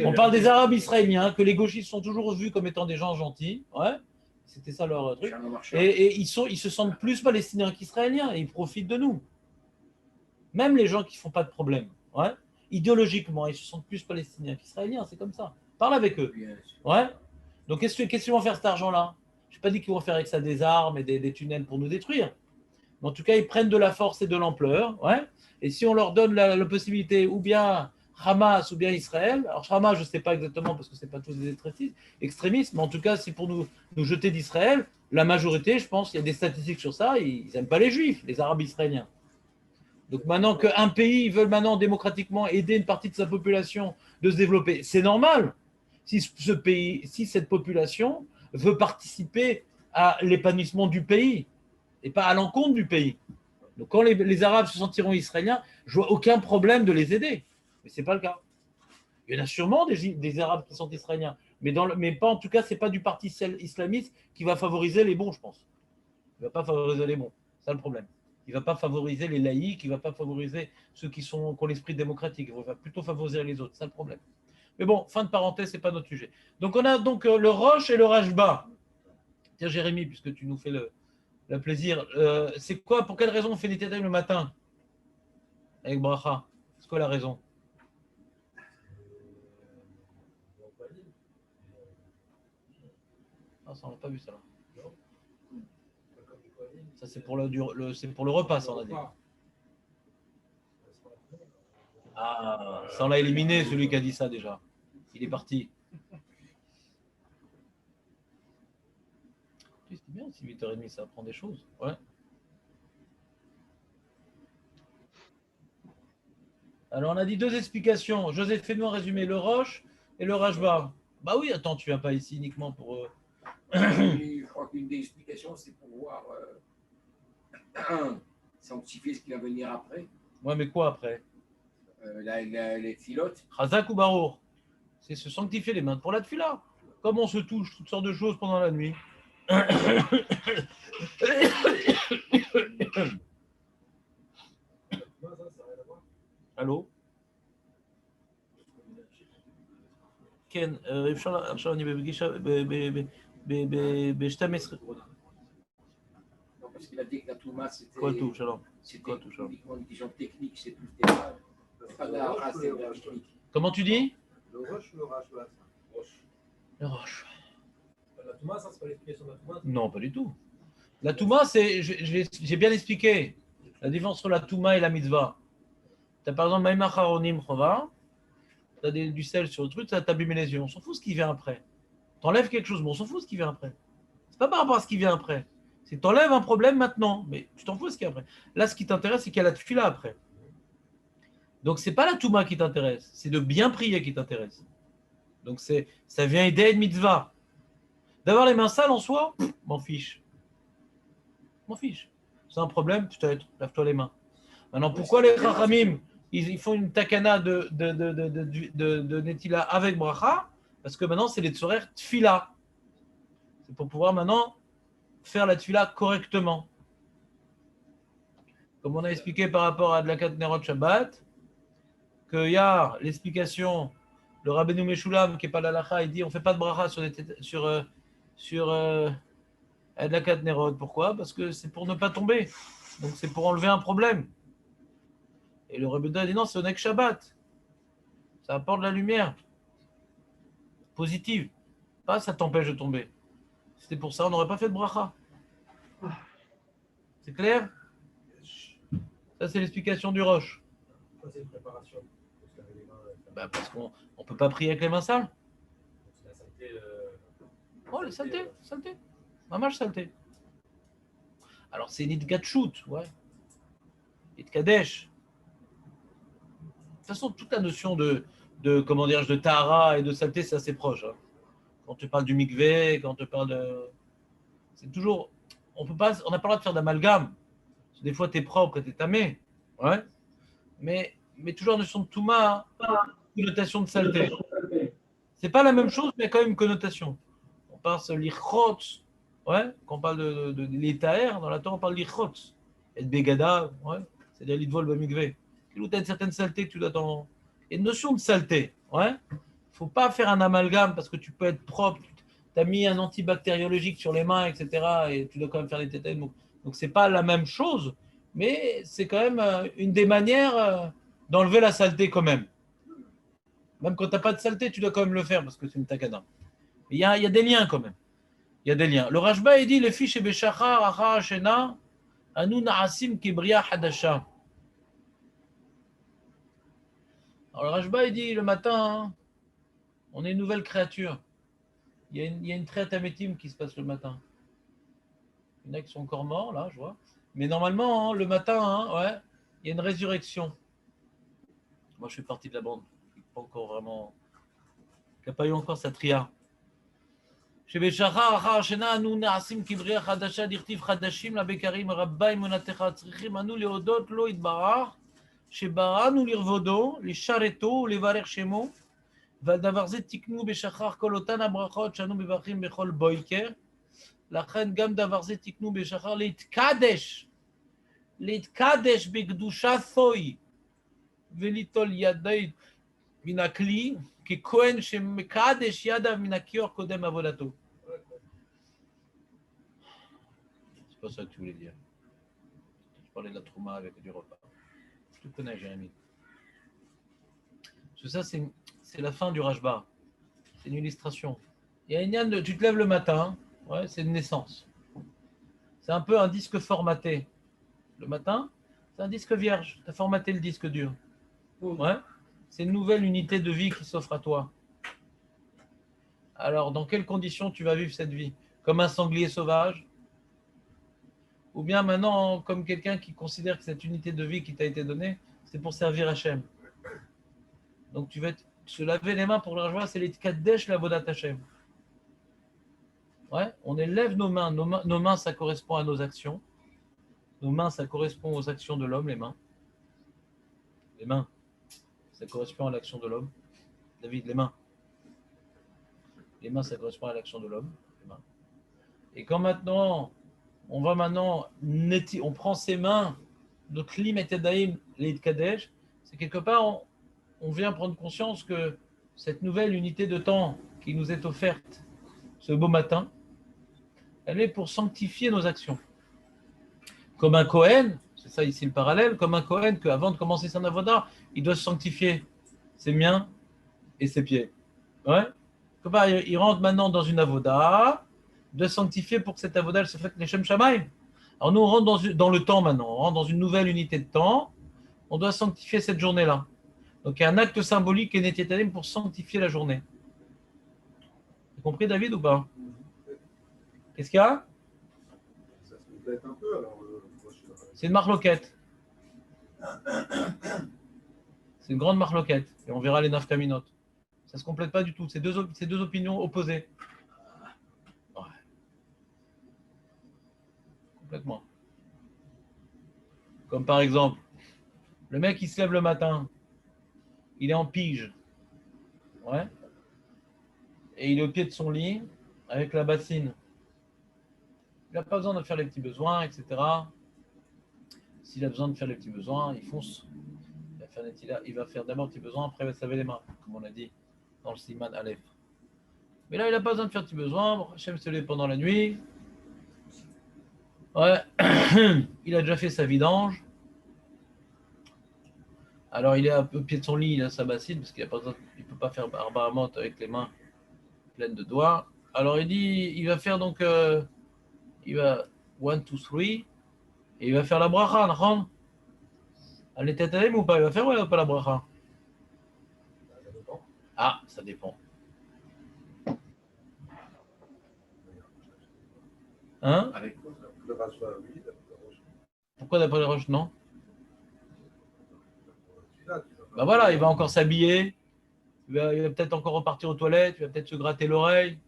On parle des Arabes israéliens, que les gauchistes sont toujours vus comme étant des gens gentils. Ouais. C'était ça leur truc. Et ils se sentent plus palestiniens qu'israéliens et ils profitent de nous. Même les gens qui ne font pas de problème, ouais, idéologiquement, ils se sentent plus palestiniens qu'israéliens, c'est comme ça. Parle avec eux. Ouais. Donc qu'est-ce qu'ils vont faire cet argent-là? Je n'ai pas dit qu'ils vont faire avec ça des armes et des tunnels pour nous détruire. Mais en tout cas, ils prennent de la force et de l'ampleur. Ouais. Et si on leur donne la possibilité, ou bien Hamas ou bien Israël. Alors Hamas, je ne sais pas exactement parce que ce n'est pas tous des extrémistes, mais en tout cas, c'est pour nous jeter d'Israël. La majorité, je pense, il y a des statistiques sur ça, ils n'aiment pas les Juifs, les Arabes israéliens. Donc maintenant qu'un pays veut maintenant démocratiquement aider une partie de sa population de se développer, c'est normal. Si cette population veut participer à l'épanouissement du pays et pas à l'encontre du pays. Donc quand les Arabes se sentiront israéliens, je vois aucun problème de les aider. Mais ce n'est pas le cas. Il y en a sûrement des Arabes qui sont israéliens, mais pas en tout cas, ce n'est pas du parti islamiste qui va favoriser les bons, je pense. Il ne va pas favoriser les bons. C'est ça le problème. Il ne va pas favoriser les laïcs, il ne va pas favoriser ceux qui ont l'esprit démocratique. Il va plutôt favoriser les autres. C'est ça le problème. Mais bon, fin de parenthèse, ce n'est pas notre sujet. Donc, on a donc le Rosh et le Rashba. Tiens, Jérémy, puisque tu nous fais le plaisir, c'est quoi, pour quelle raison on fait des tétales le matin avec Bracha? C'est quoi la raison? Ah, ça, on n'a pas vu ça là. Ça, c'est pour c'est pour le repas, ça, on a dit. Ah, ça, on l'a éliminé, celui qui a dit ça déjà. Il est parti. C'est bien, si 8h30, ça apprend des choses. Ouais. Alors, on a dit deux explications. Joseph, fais-nous un résumé. Le Roche et le Rashba. Bah oui, attends, tu viens pas ici uniquement pour... Je crois qu'une des explications, c'est pour voir sanctifier ce qui va venir après. Ouais, mais quoi après? Les filotes. Chazak ou Barour? C'est se sanctifier les mains pour la tefila. Comme on se touche toutes sortes de choses pendant la nuit. Allô? Ken, עכשיו אני בפגישה ב-12. Non, parce qu'il a dit que la Touma, c'était. Quoi tout, Shalom? C'était Quoi tout, Shalom? uniquement une question technique, c'est plus théâtre. Pas de la race, c'est de la technique. Comment tu dis? Le Roche ou le Rashba? Le Roche. La Touma, ça, c'est pas l'explication de la Touma. Non, pas du tout. La Touma, c'est, j'ai bien expliqué la différence entre la Touma et la mitzvah. Tu as par exemple Maïma Charonim Chova, tu as du sel sur le truc, ça t'abîme les yeux. On s'en fout ce qui vient après. Tu enlèves quelque chose, mais on s'en fout ce qui vient après. C'est pas par rapport à ce qui vient après. C'est que tu enlèves un problème maintenant, mais tu t'en fous ce qui est après. Là, ce qui t'intéresse, c'est qu'il y a la tefila après. Donc, c'est pas la Touma qui t'intéresse, c'est de bien prier qui t'intéresse. Donc, ça vient aider une mitzvah. D'avoir les mains sales en soi, m'en fiche. M'en fiche. C'est un problème, peut-être, lave-toi les mains. Maintenant, pourquoi les Chachamim, ils font une takana de Netila avec bracha? Parce que maintenant, c'est les tzorer tfila. C'est pour pouvoir maintenant faire la tfila correctement. Comme on a expliqué par rapport à Adlakat Nerot Shabbat, qu'il y a l'explication, le Rabbeinu Meshulam, qui n'est pas l'alacha, il dit on ne fait pas de bracha sur Adlakat Nerot. Pourquoi? Parce que c'est pour ne pas tomber. Donc c'est pour enlever un problème. Et le Rebbe dit non, c'est Onek Shabbat. Ça apporte de la lumière positive. Pas ça t'empêche de tomber. C'était pour ça, on n'aurait pas fait de bracha. C'est clair? Ça, c'est l'explication du Roche. Ça, c'est une préparation. Bah, parce qu'on ne peut pas prier avec les mains sales. La saleté. Oh, la saleté. Maman, saleté. Alors, c'est Nid Gatshut, ouais. Nid Kadesh. De toute façon, toute la notion de comment dire, de tahara et de saleté, c'est assez proche. Hein. Quand tu parles du mikvé, quand tu parles de... C'est toujours... On n'a pas le droit de faire d'amalgame. Des fois, tu es propre et tu es tamé. Ouais. Mais toujours la notion de touma, connotation de saleté. C'est pas la même chose, mais il y a quand même une connotation. On parle de l'irchot. Ouais. Quand on parle de l'itaer, dans la Torah, on parle de l'irchot. Et de begada, ouais. C'est-à-dire l'idvol bamikvé. Tu as une certaine saleté que tu dois t'en... Il y a une notion de saleté. Ouais. Il ne faut pas faire un amalgame parce que tu peux être propre. Tu as mis un antibactériologique sur les mains, etc. Et tu dois quand même faire des tétènes. Donc, ce n'est pas la même chose, mais c'est quand même une des manières d'enlever la saleté quand même. Même quand tu n'as pas de saleté, tu dois quand même le faire parce que c'est une takana. Il y a des liens quand même. Il y a des liens. Le Rashba, il dit les fiches et Beshachar, Achar, Shena, Anu Naasim Kibria Hadasha. Alors le Rashba, il dit le matin, hein, on est une nouvelle créature. Il y a une traite amétime qui se passe le matin. Il y en a qui sont encore morts, là, je vois. Mais normalement, hein, le matin, hein, ouais, il y a une résurrection. Moi, je fais partie de la bande. Qui n'a pas encore vraiment... qui n'a pas eu encore sa tria. שבשחר אחר השינה אנו נעשים כבריאה חדשה דכתיב חדשים לבקרים רבה אמונתך צריכים אנו להודות לו יתברך שבראנו לרבודו, לשרתו ולברך שמו ועל דבר זה תקנו בשחר כל אותן הברכות שאנו מברכים בכל בויקר לכן גם דבר זה תקנו בשחר להתקדש להתקדש בקדושה סוי וליטול ידיים מן הכלי ככהן שמקדש ידיו מן הכיור קודם עבודתו. C'est pas ça que tu voulais dire. Je parlais de la trouma avec du repas. Je te connais, Jérémy. Parce que ça, c'est la fin du Rashba. C'est une illustration. Il y a une yann de, tu te lèves le matin, ouais, c'est une naissance. C'est un peu un disque formaté. Le matin, c'est un disque vierge. Tu as formaté le disque dur. Ouais. C'est une nouvelle unité de vie qui s'offre à toi. Alors, dans quelles conditions tu vas vivre cette vie? Comme un sanglier sauvage? Ou bien maintenant, comme quelqu'un qui considère que cette unité de vie qui t'a été donnée, c'est pour servir Hachem. Donc, tu vas se laver les mains pour le rajouer, c'est les Tkadesh, la Vodat Hachem. Ouais, on élève nos mains. Nos mains, ça correspond à nos actions. Nos mains, ça correspond aux actions de l'homme, les mains. Les mains, ça correspond à l'action de l'homme. David, les mains. Les mains, ça correspond à l'action de l'homme. Les mains. Et quand maintenant, on va maintenant, on prend ses mains, notre lim et tedaim, l'Eid Kadesh, c'est quelque part, on vient prendre conscience que cette nouvelle unité de temps qui nous est offerte ce beau matin, elle est pour sanctifier nos actions. Comme un Kohen, c'est ça ici le parallèle, comme un Kohen qu'avant de commencer son avoda, il doit se sanctifier ses mains et ses pieds. Ouais. Il rentre maintenant dans une avoda, de sanctifier pour que cette avoda se fasse les Shem Shamaim. Alors nous, on rentre dans le temps maintenant, on rentre dans une nouvelle unité de temps, on doit sanctifier cette journée-là. Donc il y a un acte symbolique et nététalim pour sanctifier la journée. Tu as compris, David, ou pas? Qu'est-ce qu'il y a? Ça se complète un peu, alors. C'est une marloquette. C'est une grande marloquette. Et on verra les nafkaminotes. Ça ne se complète pas du tout. C'est deux opinions opposées. Ouais. Complètement. Comme par exemple, le mec il se lève le matin, il est en pige. Ouais. Et il est au pied de son lit avec la bassine. Il n'a pas besoin de faire les petits besoins, etc. S'il a besoin de faire les petits besoins, il fonce. Il va faire d'abord les petits besoins, après il va se laver les mains, comme on a dit dans le Siman Aleph. Mais là, il n'a pas besoin de faire de petits besoins. Hachem se lève pendant la nuit. Ouais. Il a déjà fait sa vidange. Alors, il est au pied de son lit, il a sa bassine, parce qu'il ne peut pas faire barbaramot avec les mains pleines de doigts. Alors, il dit, il va faire donc, il va 1, 2, 3, et il va faire la bracha, non? Elle était à ou pas? Il va faire ou pas la bracha? Ça dépend. Ah, ça dépend. Hein? Avec quoi? Le rachat, oui, le roche. Pourquoi d'après les roches, non? Ben voilà, il va encore s'habiller, il va peut-être encore repartir aux toilettes, il va peut-être se gratter l'oreille,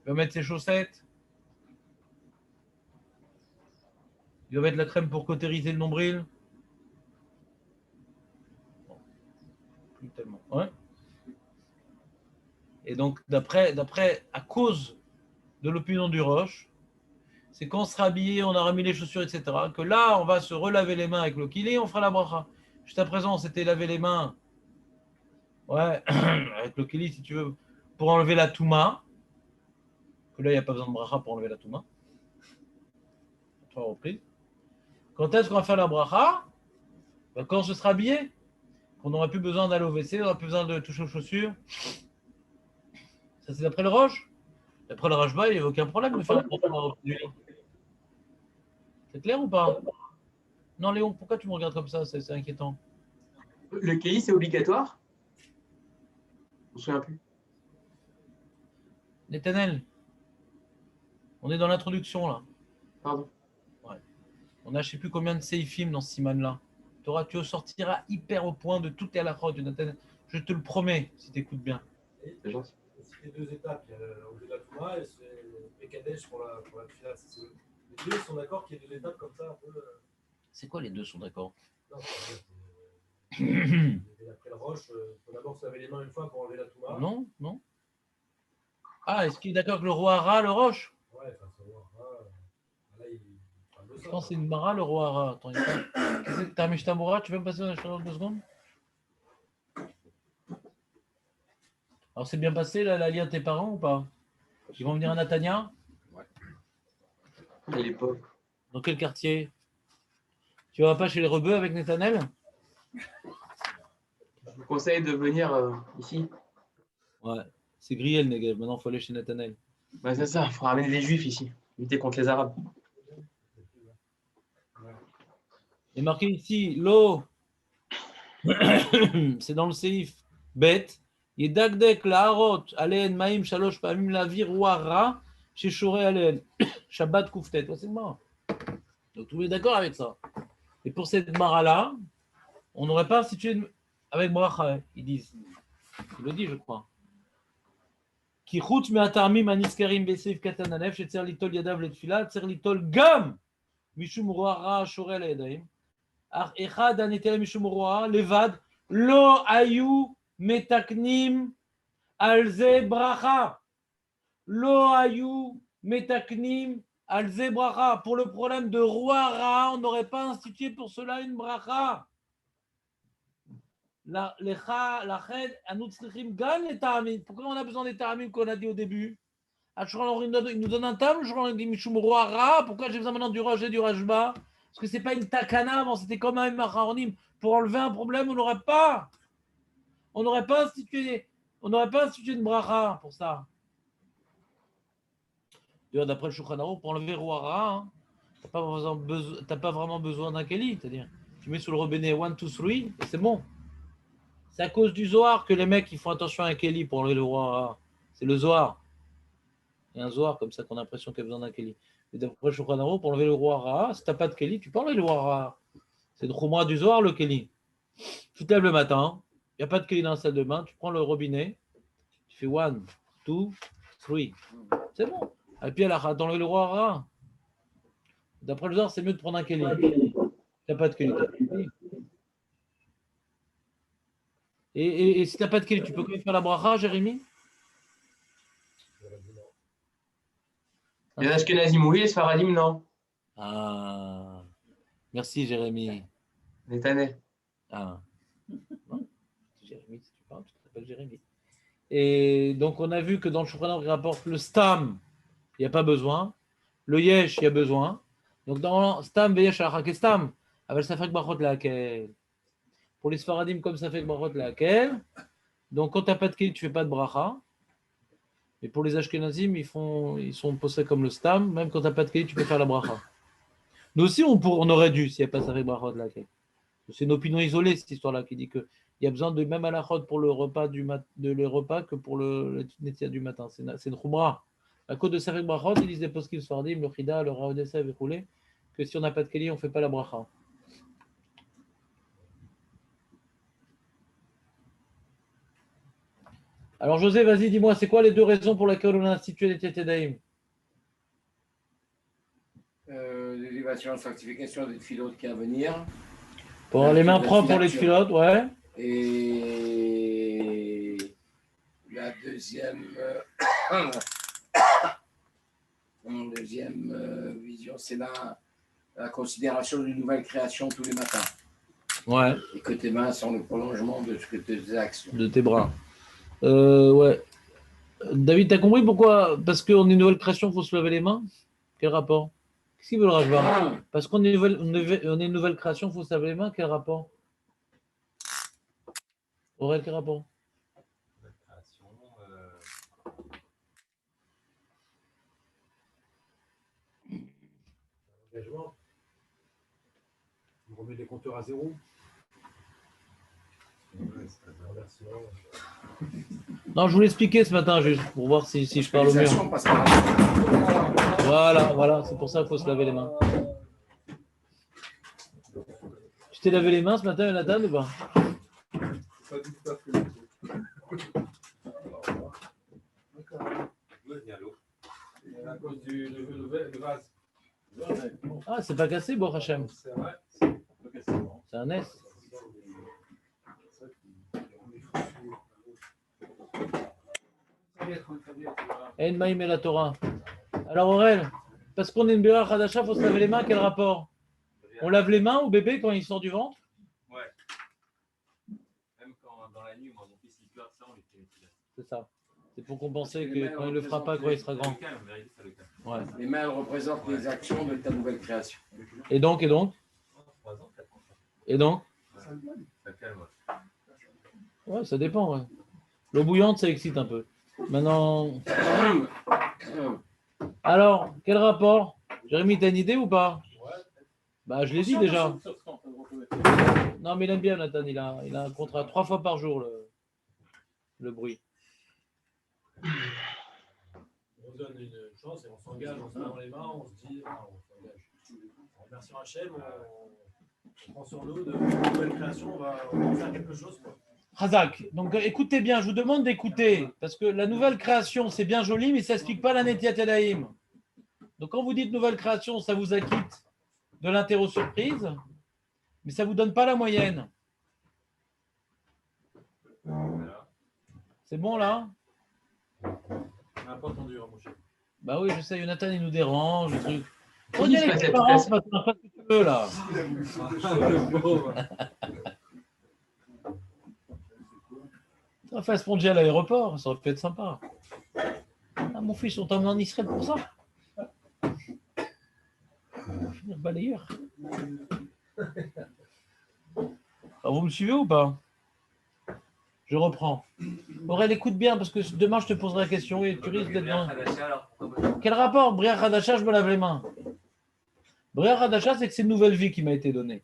il va mettre ses chaussettes, il va mettre la crème pour cautériser le nombril. Bon, plus tellement. Ouais. Et donc, d'après, à cause de l'opinion du roche, c'est quand on sera habillé, on aura mis les chaussures, etc., que là, on va se relaver les mains avec l'eau qu'il est, on fera la bracha. Juste à présent, on s'était lavé les mains, ouais, avec l'eau qu'il est, si tu veux, pour enlever la touma. Que là, il n'y a pas besoin de bracha pour enlever la touma. 3 reprises. Quand est-ce qu'on va faire la bracha? Ben, quand on se sera habillé. Qu'on n'aura plus besoin d'aller au WC, on n'aura plus besoin de toucher aux chaussures. Ça, c'est d'après le roche. D'après le Rashba, il n'y a aucun problème de faire la bracha du lit. C'est clair ou pas? Non, Léon, pourquoi tu me regardes comme ça? C'est inquiétant. Le KI, c'est obligatoire? Je ne me souviens plus. Netanel, on est dans l'introduction là. Pardon. Ouais. On a je ne sais plus combien de séifim dans ce siman-là. Tu sortiras hyper au point de toutes les halachot de Netanel. Je te le promets, si tu écoutes bien. C'est gentil. C'est 2 étapes. Il y a le la Touma et le Kadesh pour la Tfila. Les deux sont d'accord qu'il y a 2 étapes comme ça un peu. C'est quoi les deux sont d'accord? Non, après le roche, il faut d'abord se laver les mains une fois pour enlever la Touma. Non, non. Ah, est-ce qu'il est d'accord que le roi Ra le roche? Ouais, enfin, ça va. Là, il. Je pense que c'est une Mara, le roi Ara. Attends, t'as un Mishtamura, tu peux me passer dans les choses 2 secondes? Alors, c'est bien passé, là, la lia de tes parents ou pas? Ils vont venir à Natania? À l'époque. Dans quel quartier? Tu vas pas chez les Rebeux avec Netanel? Je vous conseille de venir ici. Ouais, c'est grillé le Negev. Maintenant, il faut aller chez Netanel. Bah, c'est ça, il faut ramener des juifs ici. Lutter contre les Arabes. Il est marqué ici, l'eau, c'est dans le Seif. Bête. Yedagdek laharot alen maim shalosh pamim lavir wara chez Shoré alen. Shabbat kouftet. Ouais, c'est mort. Donc tout le monde est d'accord avec ça. Et pour cette mara-là, on n'aurait pas institué avec bracha, ils disent. Il le dit, je crois. Ki chutz me'atarmim aniskarim beseif katan alef shetzer litol yadav letfila tzer litol gam mishum roara shoré layadayim. אחד הנטל משום רוע לבד לא היו מתקנים על זה ברכה. לא היו מתקנים על זה ברכה. Pour le problème de roi Ra, on n'aurait pas institué pour cela une bracha. לכן אנו צריכים גם לטעמים. Pourquoi on a besoin des ta'amim qu'on a dit au début? Il nous donne un tam, il dit משום roi Ra. Pourquoi j'ai besoin maintenant du Rosh et du Rashba? Parce que ce n'est pas une takana avant, c'était comme un macharonim. Pour enlever un problème, on n'aurait pas institué une bracha pour ça. D'après le Shulchan Aruch, pour enlever Roara, tu n'as pas vraiment besoin d'un keli. C'est-à-dire, tu mets sous le robinet 1, 2, 3 et c'est bon. C'est à cause du Zohar que les mecs ils font attention à un keli pour enlever le Roara. C'est le Zohar. Il y a un Zohar comme ça qu'on a l'impression qu'il y a besoin d'un keli. Et d'après le Shulchan Aruch, pour enlever le roi Ra, si tu n'as pas de Kéli, tu peux enlever le roi Ra. C'est le Khumra du Zohar, le Kéli. Tu te lèves le matin, il n'y a pas de Kéli dans la salle de bain, tu prends le robinet, tu fais 1, 2, 3. C'est bon. Et puis, t'enlèves le roi Ra. D'après le Zohar, c'est mieux de prendre un Kéli. Tu n'as pas de Kéli. Et si tu n'as pas de Kéli, tu peux quand même faire la bracha, Jérémy? Les Ashkenazim, oui, les Sfaradim, non. Ah, merci Jérémy. Netanel. Ah, non, Jérémy, si tu parles, tu t'appelles Jérémy. Et donc, on a vu que dans le Shulchan Aruch, il rapporte le Stam, il n'y a pas besoin. Le Yesh, il y a besoin. Donc, dans Stam, Veyesh, Alachak Stam, avec ça fait que Brachot laquelle. Pour les Sfaradim, comme ça fait que Brachot laquelle. Donc, quand tu n'as pas de Kéli, tu ne fais pas de bracha. Et pour les Ashkenazim, ils sont posés comme le Stam. Même quand tu n'as pas de Kéli, tu peux faire la bracha. Nous aussi, on aurait dû, s'il n'y a pas ça fait Brachot laquelle. C'est une opinion isolée, cette histoire-là, qui dit qu'il y a besoin de même halachot pour le repas les repas que pour le netziat du matin. C'est une khumra. À cause de Safek Brachot, ils disent des poskim sfardim, le chida, le raodessa, et roulé, que si on n'a pas de keli, on ne fait pas la bracha. Alors José, vas-y, dis-moi, c'est quoi les 2 raisons pour lesquelles on a institué les Tietedaïm? L'élévation, la sanctification des tfilotes qui est à venir. Pour avoir les mains propres pour les tfilotes, ouais. Et la deuxième vision, c'est la considération d'une nouvelle création tous les matins. Ouais. Et que tes mains sont le prolongement de ce que tes actions. De tes bras. Ouais. David, t'as compris pourquoi? Parce qu'on est une nouvelle création, il faut se laver les mains? Quel rapport? Qu'est-ce qu'il veut le Rajba? Parce qu'on est une nouvelle création, il faut se laver les mains? Quel rapport? Aurel, quel rapport? Engagement. On remet les compteurs à zéro. Non, je voulais expliquer ce matin juste pour voir si je parle au mieux. Voilà, c'est pour ça qu'il faut se laver les mains. Tu t'es lavé les mains ce matin, Jonathan, ou pas? Pas du tout à fait. À cause du vase. Ah, c'est pas cassé, Baruch Hashem. C'est vrai. C'est un S. En Maïm et la Torah. Alors Aurel, parce qu'on est une Bera Hadasha, il faut se laver les mains, quel rapport? On lave les mains au bébé quand il sort du ventre? Ouais. Même quand dans la nuit, moi, mon fils il pleure, ça, on lui fait les petits. C'est ça. C'est pour compenser que quand il ne le fera pas, quand il sera grand. Calme, en vérité, ça le calme. Ouais. Les mains représentent les actions de ta nouvelle création. Et donc? 3 ans, 4 ans. Et donc? Ça calme. Ouais, ça dépend. Ouais. L'eau bouillante, ça excite un peu. Maintenant. Alors, quel rapport? Jérémy, t'as une idée ou pas? Bah, je l'ai dit déjà. Non, mais il aime bien, Nathan. Il a un contrat 3 fois par jour, le bruit. On se donne une chance et on s'engage, on se met dans les mains, on se dit, on s'engage. En remerciant Hachem, on prend sur nous de nouvelles créations, on va faire quelque chose. Quoi. Razak, donc écoutez bien, je vous demande d'écouter, parce que la nouvelle création, c'est bien joli, mais ça n'explique pas la Netiat Yadayim. Donc quand vous dites nouvelle création, ça vous acquitte de l'interro-surprise, mais ça ne vous donne pas la moyenne. C'est bon là? On n'a pas entendu, hein, mon cher. Bah oui, je sais, Jonathan, il nous dérange, le truc. Il On est se les passe la parents, place. maintenant, fais ce que tu veux là. On va faire Spongy à l'aéroport, ça aurait pu être sympa. Ah, mon fils, on t'emmène en Israël pour ça. On va finir balayeur. Alors, vous me suivez ou pas? Je reprends. Aurèle, écoute bien, parce que demain, je te poserai la question et tu risques d'être dans... Quel rapport? Briar Hadasha, je me lave les mains. Briar Hadasha, c'est que c'est une nouvelle vie qui m'a été donnée.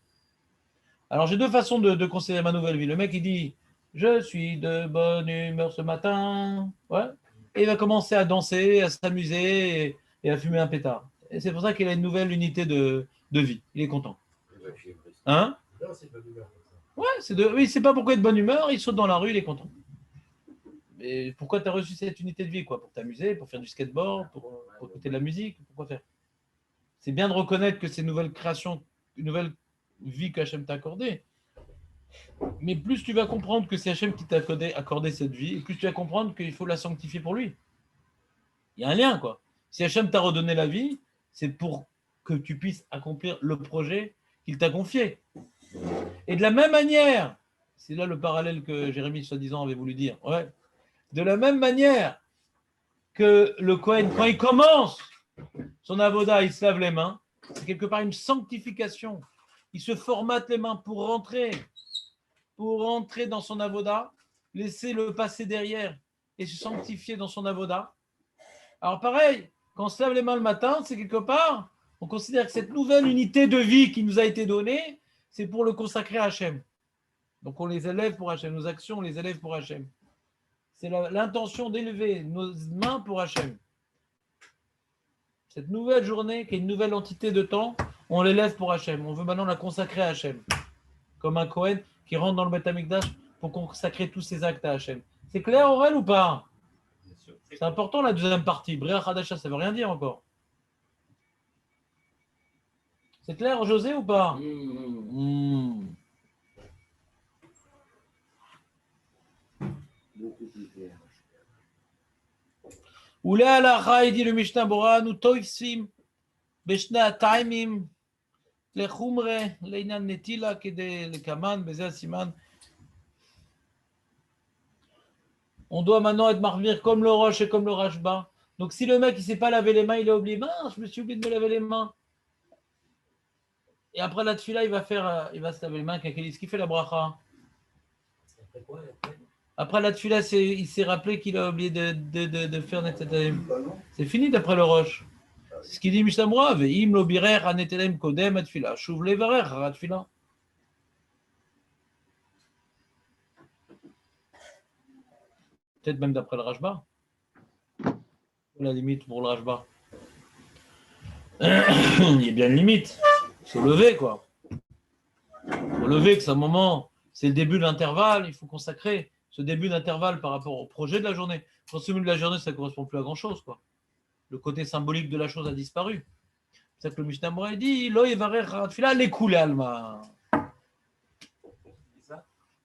Alors, j'ai deux façons de considérer ma nouvelle vie. Le mec, il dit, je suis de bonne humeur ce matin. Ouais. Et il va commencer à danser, à s'amuser et à fumer un pétard. Et c'est pour ça qu'il a une nouvelle unité de vie. Il est content. Hein? Ouais, oui, c'est pas pourquoi être de bonne humeur, il saute dans la rue, il est content. Mais pourquoi tu as reçu cette unité de vie, quoi? Pour t'amuser, pour faire du skateboard, pour écouter de la musique, pourquoi faire? C'est bien de reconnaître que c'est une nouvelle création, une nouvelle vie qu'Hachem t'a accordée. Mais plus tu vas comprendre que c'est Hachem qui t'a accordé cette vie, et plus tu vas comprendre qu'il faut la sanctifier pour lui. Il y a un lien, quoi. Si Hachem t'a redonné la vie, c'est pour que tu puisses accomplir le projet qu'il t'a confié. Et de la même manière, c'est là le parallèle que Jérémy, soi-disant, avait voulu dire. Ouais. De la même manière que le Kohen, quand il commence son avoda, il se lave les mains, c'est quelque part une sanctification. Il se formate les mains pour rentrer dans son avoda, laisser le passé derrière et se sanctifier dans son avoda. Alors pareil, quand on se lave les mains le matin, c'est quelque part, on considère que cette nouvelle unité de vie qui nous a été donnée, c'est pour le consacrer à Hachem. Donc on les élève pour Hachem, nos actions, on les élève pour Hachem. C'est l'intention d'élever nos mains pour Hachem. Cette nouvelle journée, qui est une nouvelle entité de temps, on l'élève pour Hachem. On veut maintenant la consacrer à Hachem. Comme un Kohen qui rentre dans le Beth Amikdash pour consacrer tous ses actes à Hachem. C'est clair, Aurel, ou pas? C'est important la deuxième partie. Briar Hadasha, ça ne veut rien dire encore. C'est clair, José, ou pas? Beaucoup plus clair. Oula alacha, il dit le Mishnah Bora, nous toifsim, beshna taimim, le chumre, leinan netila, kede le kaman, beza siman. On doit maintenant être marvir comme le Roche et comme le Rashba. Donc si le mec il ne s'est pas lavé les mains, il a oublié, je me suis oublié de me laver les mains. Et après la tefila, il va se laver les mains. Qu'est-ce qu'il fait la bracha? Après la tefila, il s'est rappelé qu'il a oublié de faire Netzataim. C'est fini d'après le Roche. C'est ce qu'il dit Mishnah Bora. Ve'im lo birer hanetelem kodem atfila. Shuv levarer hatfila. Peut-être même d'après le Rashba. La limite pour le Rashba. Il y a bien une limite. Il faut lever, quoi. Il faut lever que c'est un moment, c'est le début de l'intervalle, il faut consacrer ce début d'intervalle par rapport au projet de la journée. Quand ce milieu de la journée, ça ne correspond plus à grand-chose, quoi. Le côté symbolique de la chose a disparu. C'est ça que le Mishnah Bora dit, Lo yevarer hatfila lekule alma.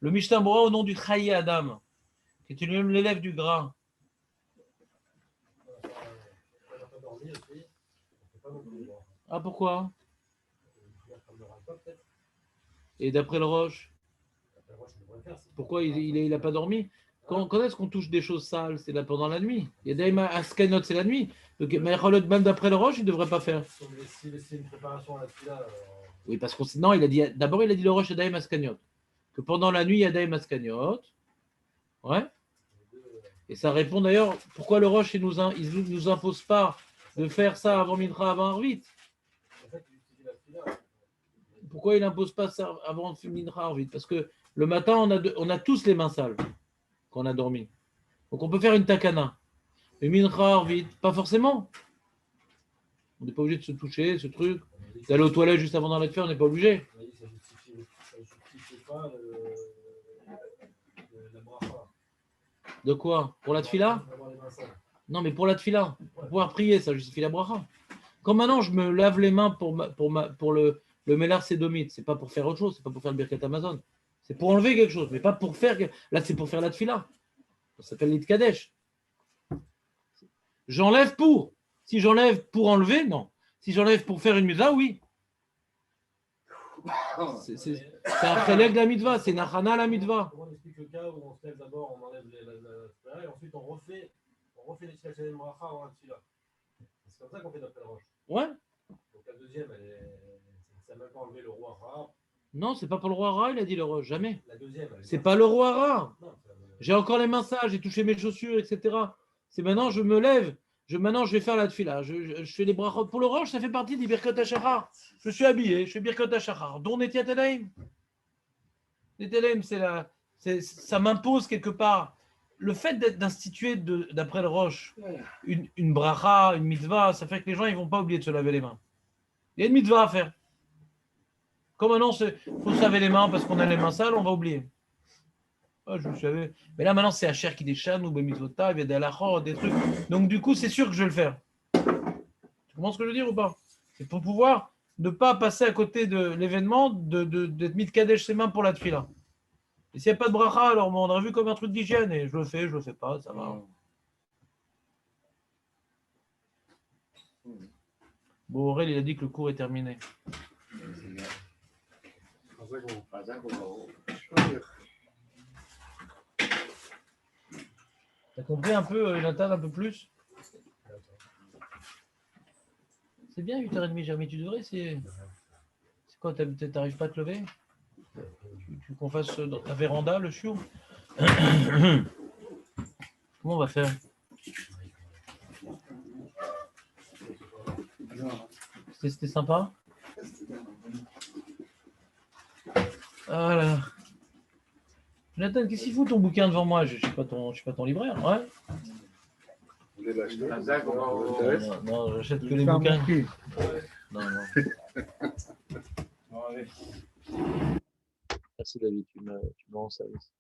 Le Mishnah Bora au nom du Chaye Adam, qui est lui-même l'élève du gras. pas non plus. Ah, pourquoi? Comme le Ralph, peut-être. Et d'après le Roche, Après, moi, je devrais faire. pourquoi il a pas dormi? Quand est-ce qu'on touche des choses sales? C'est là pendant la nuit. Il y a Daïma Askenot, c'est la nuit. Donc, même d'après le Roche, il ne devrait pas faire. Si c'est une préparation à la fila, Oui, parce qu'on non, il a dit d'abord il a dit le Roche et Daïma Askenot. Que pendant la nuit, il y a Daïma Askenot. Ouais. Et ça répond d'ailleurs pourquoi le Roche il nous impose pas de faire ça avant Mincha, avant Arvit. en fait, il utilise la fila. Pourquoi il n'impose pas ça avant Mincha Arvit? Parce que le matin, on a tous les mains sales quand on a dormi. Donc on peut faire une takana. Mais Mincha Arvit, pas forcément. On n'est pas obligé de se toucher, ce truc. D'aller aux toilettes juste avant d'aller le faire, on n'est pas obligé. Ça ne justifie pas la bracha. De quoi? Pour la tfila? D'avoir les mains sales. Non, mais pour la tfila. Pour pouvoir prier, ça justifie la bracha. Quand maintenant je me lave les mains pour le mélar sédomite, c'est pas pour faire autre chose, c'est pas pour faire le birkat Amazon. C'est pour enlever quelque chose, mais pas pour faire. Là, c'est pour faire la tfila. Ça s'appelle l'itkadesh. J'enlève pour. Si j'enlève pour enlever, non. Si j'enlève pour faire une mitzvah, oui. C'est un prélève de la mitzvah, c'est nachana la mitzvah. Comment on explique le cas où on se lève d'abord, on enlève la tfila et ensuite on refait les tchilaches de bracha avant la tfila. C'est comme ça qu'on fait d'après le Roche. Ouais. Donc la deuxième, ça n'a même pas enlevé le roi Ra. Non, c'est pas pour le roi Ra, il a dit le roi, jamais. La deuxième, C'est pas le roi Ra. Non, J'ai encore les mains sales, j'ai touché mes chaussures, etc. C'est maintenant, je me lève. Maintenant, je vais faire la tfila. Je fais les brachot. Pour le roche, ça fait partie des birkot hachachar. Je suis habillé, je fais birkot hachachar. Dont Netiat Elaim. Netiat Elaim, ça m'impose quelque part. Le fait d'instituer d'après le roche une bracha, une mitzvah, ça fait que les gens ils vont pas oublier de se laver les mains. Il y a une mitzvah à faire. Comme maintenant, il faut se laver les mains parce qu'on a les mains sales, on va oublier. Ah, je le savais. Mais là, maintenant, c'est Hacher qui déchane, ou Bemitzvota, il y a des halachot, des trucs. Donc, du coup, c'est sûr que je vais le faire. Tu comprends ce que je veux dire ou pas? C'est pour pouvoir ne pas passer à côté de l'événement, d'être mis de Kadesh ses mains pour la tfila. Et s'il n'y a pas de bracha, alors on aurait vu comme un truc d'hygiène, et je le fais pas, ça va. Bon, Aurel, il a dit que le cours est terminé. T'as compris un peu, Jonathan, un peu plus? C'est bien 8h30, jamais tu devrais. C'est quoi, t'arrives pas à te lever? Tu qu'on fasse dans ta véranda le chiot? Comment on va faire? C'était sympa? Ah là. Jonathan, qu'est-ce qu'il fout ton bouquin devant moi? Je ne suis pas ton libraire, ouais? Vous voulez l'acheter? Non, j'achète que les bouquins. Non. Merci David, tu me rends service.